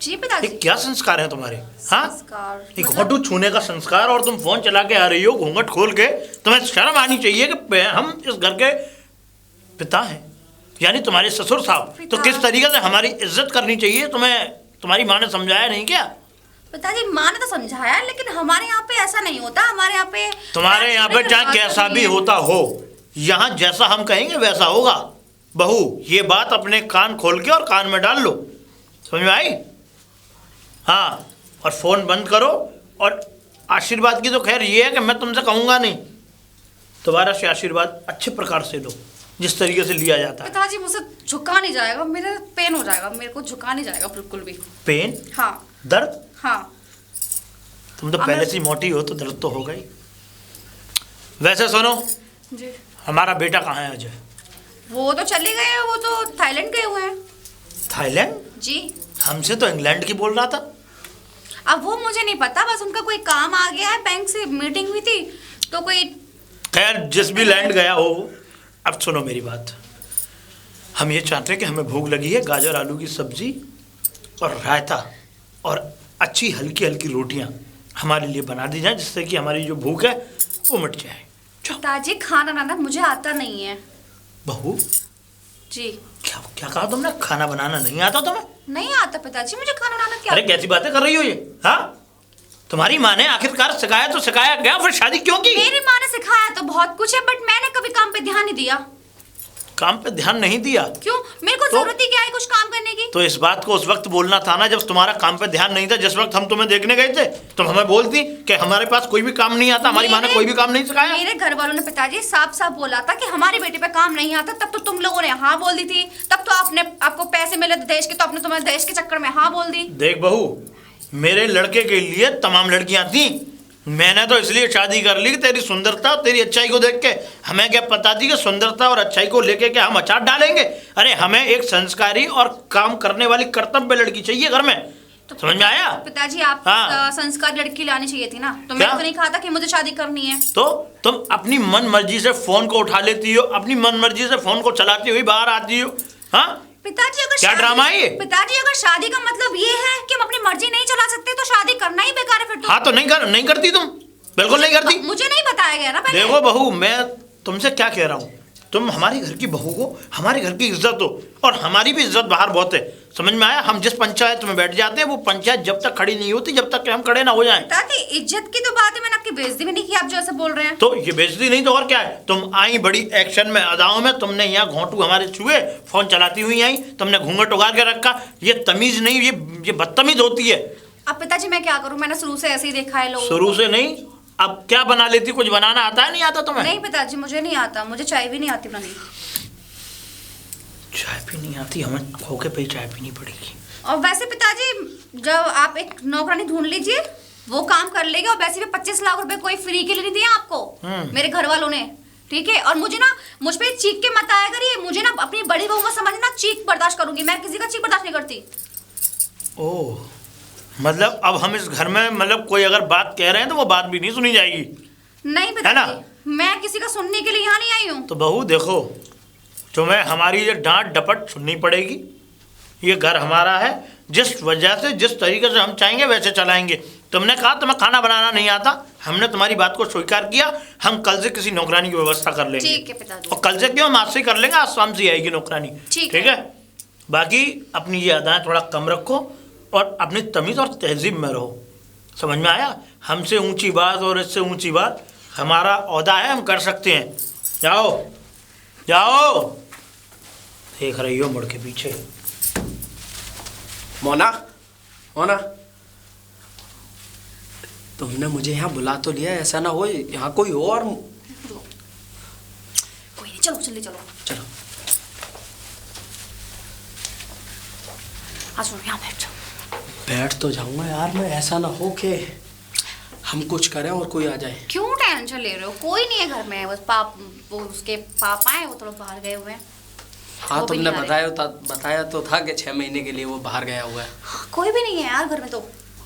जी ये पिताजी। क्या संस्कार है तुम्हारे? हाँ, संस्कार एक मतलब- घोंटू छूने का संस्कार, और तुम फोन चला के आ रही हो घूंघट खोल के। तुम्हें शर्म आनी चाहिए कि हम इस घर के पिता हैं, यानी तुम्हारे ससुर साहब। तो किस तरीके से हमारी इज्जत करनी चाहिए तुम्हें तुम्हारी माँ ने समझाया नहीं क्या? पिताजी माँ ने तो समझाया, लेकिन हमारे यहाँ पे ऐसा नहीं होता। हमारे यहाँ पे तुम्हारे यहाँ पे चाहे कैसा भी होता हो, यहाँ जैसा हम कहेंगे वैसा होगा। बहू, ये बात अपने कान खोल के और कान में डाल लो, समझ में आई? हाँ, और फोन बंद करो। और आशीर्वाद की तो खैर ये है कि मैं तुमसे कहूँगा नहीं, दोबारा से आशीर्वाद अच्छे प्रकार से लो, जिस तरीके से लिया जाता है। पिताजी मुझसे झुका नहीं जाएगा, मेरे पेन हो जाएगा, मेरे को झुका नहीं जाएगा बिल्कुल भी। पेन? हाँ। दर्द? हाँ। तुम तो पहले से ही मोटी हो तो दर्द तो होगा ही। वैसे सुनो, जी। हमारा बेटा कहाँ है अजय? वो तो चले गए हैं, वो तो थाईलैंड गए हुए हैं। थाईलैंड? जी। हमसे तो इंग्लैंड की बोल रहा था। अब वो मुझे नहीं पता, बस उनका कोई काम आ गया है, बैंक से मीटिंग हुई थी तो कोई। खैर जिस भी लैंड गया हो। अब सुनो मेरी बात, हम ये चाहते हैं कि हमें भूख लगी है, गाजर आलू की सब्जी और रायता और अच्छी हल्की हल्की रोटियां हमारे लिए बना दी जाए, जिससे कि हमारी जो भूख है वो मिट जाए। पिताजी खाना बनाना मुझे आता नहीं है। बहू, जी। क्या क्या कहा तुमने? खाना बनाना नहीं आता तुम्हें? नहीं आता पिताजी, मुझे खाना बनाना क्या। अरे कैसी बातें कर रही हो ये? हाँ, तुम्हारी माँ ने आखिरकार सिखाया तो सिखाया क्या, फिर शादी क्यों की? मेरी माँ ने सिखाया तो बहुत कुछ है, बट मैंने कभी काम पे ध्यान नहीं दिया। काम पे ध्यान नहीं दिया? क्यों? मेरे को जरूरत ही क्या है कुछ काम करने की? तो इस बात को उस वक्त बोलना था ना, जब तुम्हारा काम पे ध्यान नहीं था, जिस वक्त हम तुम्हें देखने गए थे। तुम हमें बोलती कि हमारे पास कोई भी काम नहीं आता, हमारी माँ ने कोई भी काम नहीं सिखाया। मेरे घर वालों ने पिताजी साफ साफ बोला था कि हमारी बेटी पे काम नहीं आता, तब तो तुम लोगों ने हाँ बोल दी थी। तब तो आपको पैसे मिले थे देश के, तो आपने तुम्हारे देश के चक्कर में हाँ बोल दी। देख बहू, मेरे लड़के के लिए तमाम लड़कियां थी, मैंने तो इसलिए शादी कर ली कि तेरी सुंदरता और तेरी अच्छाई को देख के। हमें क्या पता थी कि सुंदरता और अच्छाई को लेके क्या हम अचार डालेंगे? अरे हमें एक संस्कारी और काम करने वाली कर्तव्य लड़की चाहिए घर में। तो समझ में आया? पिताजी आप हाँ। संस्कार लड़की लानी चाहिए थी ना, तो क्या? मैं तो नहीं कहा था कि मुझे शादी करनी है। तो तुम अपनी मन मर्जी से फोन को उठा लेती हो, अपनी मन मर्जी से फोन को चलाती हुई बाहर आती हो। हाँ, पिताजी अगर क्या ड्रामा है ये? पिताजी अगर शादी का मतलब ये है कि हम अपनी मर्जी नहीं चला सकते, तो शादी करना ही बेकार है फिर तो। हाँ, तो नहीं करती तुम, बिल्कुल नहीं करती। मुझे नहीं बताया गया ना पहले। देखो बहू, मैं तुमसे क्या कह रहा हूँ, तुम हमारी घर की बहू हो, हमारे घर की इज्जत हो, और हमारी भी इज्जत बाहर बहुत है। समझ में आया? हम जिस पंचायत में बैठ जाते हैं वो पंचायत जब तक खड़ी नहीं होती, जब तक कि हम खड़े ना हो जाएं। पिताजी इज्जत की तो बात है, मैंने आपकी बेइज्जती भी नहीं की, आप जो ऐसे बोल रहे हैं। तो ये बेइज्जती नहीं तो और क्या है? तुम आई बड़ी एक्शन में, अदाओं में, तुमने यहाँ घोंटू हमारे छुए, फोन चलाती हुई आई, तुमने घूंघट उगार के रखा। ये तमीज नहीं, ये बदतमीज होती है। अब पिताजी मैं क्या करूं, मैंने शुरू से ऐसे ही देखा है लोगों शुरू को। से नहीं, अब क्या बना लेती? कुछ बनाना आता है? नहीं आता तुम्हें? नहीं पिताजी मुझे नहीं आता, मुझे चाय भी नहीं आती बनानी। चाय भी नहीं आती, हमें खोके पे ही चाय पीनी पड़ेगी। और वैसे पिताजी, जब आप एक नौकरानी ढूंढ लीजिए, वो काम कर लेगी। और वैसे भी 25 लाख रुपए कोई फ्री के लिए नहीं दिया आपको, मेरे घर वालों ने, ठीक है। और मुझे ना, मुझ पे चीख के मत आया करिए, मुझे ना अपनी बड़ी बहू मत समझना, चीख बर्दाश्त करूंगी मैं, किसी का चीख बर्दाश्त नहीं करती। ओह, मतलब अब हम इस घर में मतलब कोई अगर बात कह रहे हैं तो वो बात भी नहीं सुनी जाएगी? नहीं पिताजी, मैं किसी का सुनने के लिए यहाँ नहीं आई हूँ। तो बहू देखो, तुम्हें हमारी ये डांट डपट सुननी पड़ेगी। ये घर हमारा है, जिस वजह से जिस तरीके से हम चाहेंगे वैसे चलाएंगे। तुमने कहा तुम्हें खाना बनाना नहीं आता, हमने तुम्हारी बात को स्वीकार किया, हम कल से किसी नौकरानी की व्यवस्था कर लेंगे। ठीक है पिताजी। और कल से क्यों, हम आज से कर लेंगे, आज शाम से आएगी नौकरानी, ठीक है। बाकी अपनी ये अदाएं थोड़ा कम रखो और अपनी तमीज़ और तहजीब में रहो, समझ में आया? हमसे ऊंची बात और इससे ऊंची बात, हमारा ओहदा है, हम कर सकते हैं। जाओ जाओ, देख रही हो मुड़ के पीछे। मोना, मोना, तुमने मुझे यहाँ बुला तो लिया, ऐसा ना हो यहाँ कोई हो और कोई नहीं, चलो जल्दी चलो। चलो आ जाओ, यहाँ बैठ जाओ। बैठ तो जाऊंगा यार मैं, ऐसा ना हो कि हम कुछ करें और कोई आ जाए। क्यों टेंशन ले रहे हो? कोई नहीं है घर में, बस वो उसके पापा हैं, वो थोड़ा बाहर गए हुए हैं। हाँ, तुमने बताया तो था कि 6 महीने के लिए वो बाहर गया हुआ है। हाँ, कोई भी नहीं है यार घर में तो।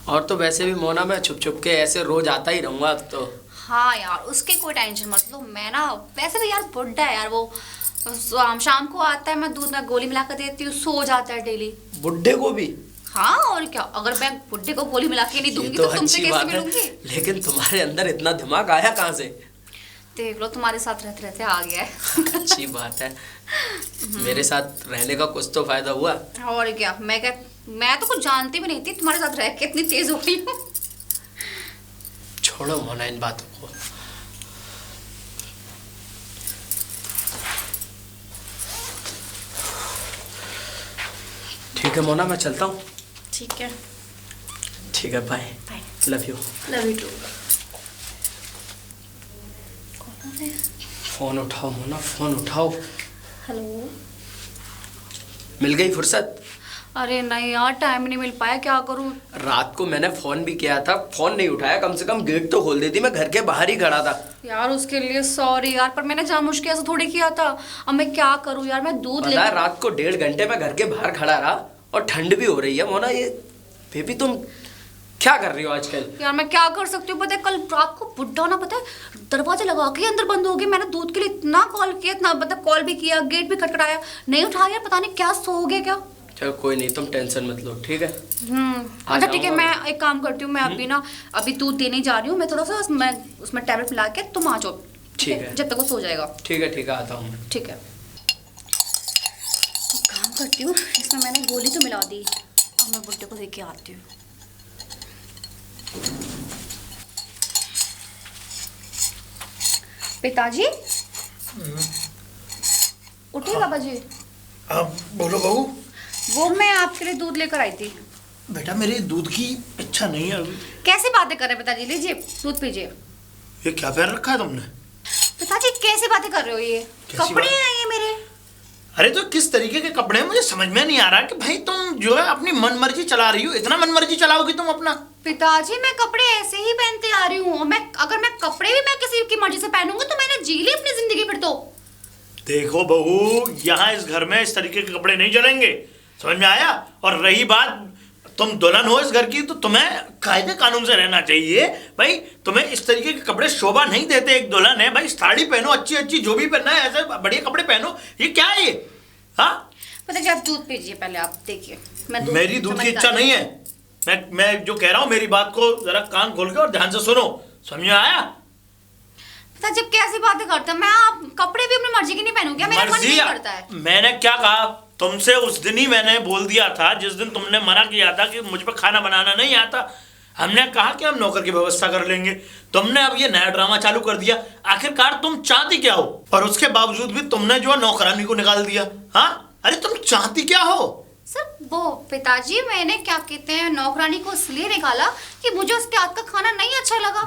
और तो वैसे भी मोना, मैं छुप छुप के ऐसे रोज आता ही रहूंगा तो। हाँ यार, उसकी कोई टेंशन मत लो। मैं ना वैसे भी यार बुड्ढा है यार, वो शाम को आता है, मैं दूध में गोली मिला कर देती हूँ, सो जाता है डेली। बुड्ढे को भी? हाँ, और क्या, अगर मैं बुड्ढे को गोली मिला के नहीं दूंगी तो तुमसे कैसे मिलूंगी? लेकिन तुम्हारे अंदर इतना दिमाग आया कहाँ से? देख लो, तुम्हारे साथ रहते रहते आ गया है। अच्छी बात है, मेरे साथ रहने का कुछ तो फायदा हुआ। और क्या, मैं तो कुछ जानती भी नहीं थी, तुम्हारे साथ रह के इतनी तेज हो गई हूँ। छोड़ो मोना इन बातों को। ठीक है मोना, मैं चलता हूँ। ठीक है, ठीक है, bye. Bye. Love you. Love you too. Phone उठाओ मोना, फोन उठाओ। हेलो। मिल गई फुर्सत? अरे नहीं यार, टाइम नहीं मिल पाया, क्या करूँ? रात को मैंने फोन भी किया था, फोन नहीं उठाया। कम से कम गेट तो खोल देती, मैं घर के बाहर ही खड़ा था। यार उसके लिए सॉरी यार, पर मैंने जानबूझ के ऐसा थोड़ी किया था। अब मैं क्या करूँ यार, मैं दूध ले। रात को 1.5 घंटे मैं घर के बाहर खड़ा रहा और ठंड भी हो रही है। मोना, ये बेबी तुम क्या कर रही हो आजकल? यार मैं क्या कर सकती हूँ, पता है कल रात को बुड्ढा ना, पता है दरवाजा लगा के अंदर बंद हो गया। मैंने दूध के लिए इतना कॉल किया, इतना मतलब कॉल भी किया, गेट भी खटखटाया, नहीं उठाया यार, पता नहीं क्या सो गया क्या। चलो कोई नहीं, तुम टेंशन मत लो, ठीक है? अच्छा ठीक है, मैं एक काम करती हूँ, मैं अभी दूध देने जा रही हूँ, मैं थोड़ा सा उसमें टैबलेट मिला के तुम आ जाओ, ठीक है? जब तक वो सो जाएगा। ठीक है, आता हूँ मैं। ठीक है, एक काम करती हूँ, इसमें मैंने गोली तो मिला दी, अब मैं बुड्ढे को देख के आती हूँ। पिताजी उठिए। बाबा जी, अब बोलो बहू। वो मैं आपके लिए दूध लेकर आई थी। बेटा, मेरे दूध की इच्छा नहीं है अभी। कैसी बातें कर रहे हैं पिताजी, लीजिए दूध पीजिए। ये क्या पहन रखा है तुमने? पिताजी कैसी बातें कर रहे हो, ये कपड़े हैं ये मेरे। अरे तो किस तरीके के कपड़े हैं, मुझे समझ में नहीं आ रहा कि भाई तुम जो है अपनी मनमर्जी चला रही हो। इतना मनमर्जी चलाओगी तुम अपना? पिताजी मैं कपड़े ऐसे ही पहनते आ रही हूँ, अगर मैं कपड़े भी मैं किसी की मर्जी से पहनूंगी तो मैंने जी ली अपनी जिंदगी फिर तो। देखो बहू, यहाँ इस घर में इस तरीके के कपड़े नहीं चलेंगे, समझ में आया? और रही बात, तुम दुल्हन हो इस घर की तो तुम्हें कायदे कानून से रहना चाहिए भाई। तुम्हें इस तरीके के कपड़े शोभा नहीं देते। एक दुल्हन है भाई, साड़ी पहनो, अच्छी अच्छी जो भी पहनना है, ऐसे बढ़िया कपड़े पहनो। ये क्या है ये? हाँ, पता जी आप दूध पीजिए पहले, आप देखिए। मेरी दूध की इच्छा नहीं है। मैं जो कह रहा हूँ, मेरी बात को जरा कान खोल के और ध्यान से सुनो, समझ में आया? पता जब कैसी बातें करते हैं, मैं आप कपड़े भी अपनी मर्जी के नहीं पहनूंगी, मेरा मन नहीं करता है। मैंने क्या कहा तुमसे? उस दिन ही मैंने बोल दिया था, जिस दिन तुमने मना किया था कि मुझ पर खाना बनाना नहीं आता। हमने कहा कि हम नौकर की व्यवस्था कर लेंगे। तुमने अब ये नया ड्रामा चालू कर दिया। आखिरकार तुम चाहती क्या हो? और उसके बावजूद भी तुमने जो है नौकरानी को निकाल दिया। हाँ, अरे तुम चाहती क्या हो? सर वो पिताजी, मैंने क्या कहते हैं नौकरानी को इसलिए निकाला कि मुझे उसके हाथ का खाना नहीं अच्छा लगा,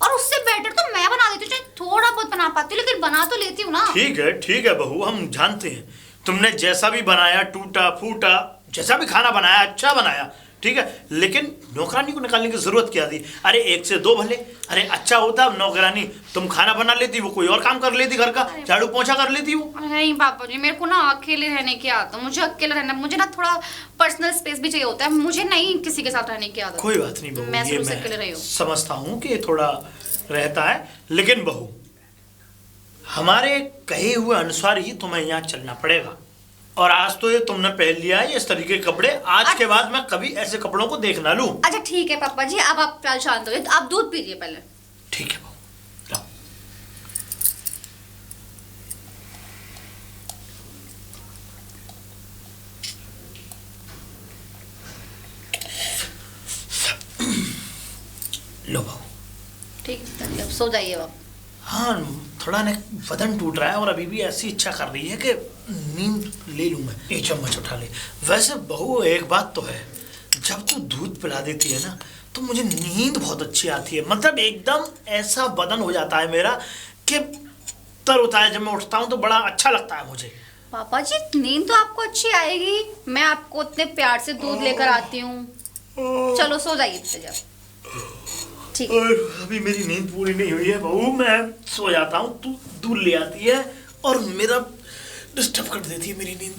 और उससे बेटर तो मैं बना देती हूँ। थोड़ा बहुत बना पाती हूँ लेकिन बना तो लेती हूँ ना। ठीक है बहू, हम जानते हैं तुमने जैसा भी बनाया, टूटा फूटा जैसा भी खाना बनाया, अच्छा बनाया, ठीक है, लेकिन नौकरानी को निकालने की जरूरत क्या थी? अरे एक से दो भले, अरे अच्छा होता नौकरानी, तुम खाना बना लेती, वो कोई और काम कर लेती, घर का झाड़ू पोंछा कर लेती वो। नहीं पापा जी, मेरे को ना अकेले रहने की आदत है, मुझे अकेले रहना, मुझे ना थोड़ा पर्सनल स्पेस भी चाहिए होता है, मुझे नहीं किसी के साथ रहने की आदत। कोई बात नहीं बहू, मैं ये शुरू से अकेले रही मैं हूँ। समझता हूँ कि थोड़ा रहता है, लेकिन बहू हमारे कहे हुए अनुसार ही तुम्हें यहाँ चलना पड़ेगा। और आज तो ये तुमने पहन लिया है इस तरीके के कपड़े, आज के बाद मैं कभी ऐसे कपड़ों को देख ना लूं। अच्छा ठीक है पापा जी, अब आप शांत हो जाइए, आप दूध पीजिए पहले। ठीक है बहू, लाओ। लो बहू। ठीक है, चलिए अब सो जाइए आप। हाँ, थोड़ा ना बदन टूट रहा है और अभी भी ऐसी इच्छा कर रही है कि नींद ले लूं मैं, एक चम्मच उठा ले। वैसे बहू एक बात तो है, जब तू दूध पिला देती है ना तो मुझे नींद बहुत अच्छी आती है, मतलब एकदम ऐसा बदन हो जाता है मेरा कि तर होता है, जब मैं उठता हूँ तो बड़ा अच्छा लगता है मुझे। पापा जी नींद तो आपको अच्छी आएगी, मैं आपको इतने प्यार से दूध लेकर आती हूँ। चलो सो जाइए जब। ठीक है। अभी मेरी नींद पूरी नहीं हुई है बहू, मैं सो जाता हूँ, तू दूध ले आती है और मेरा डिस्टर्ब कर देती है मेरी नींद।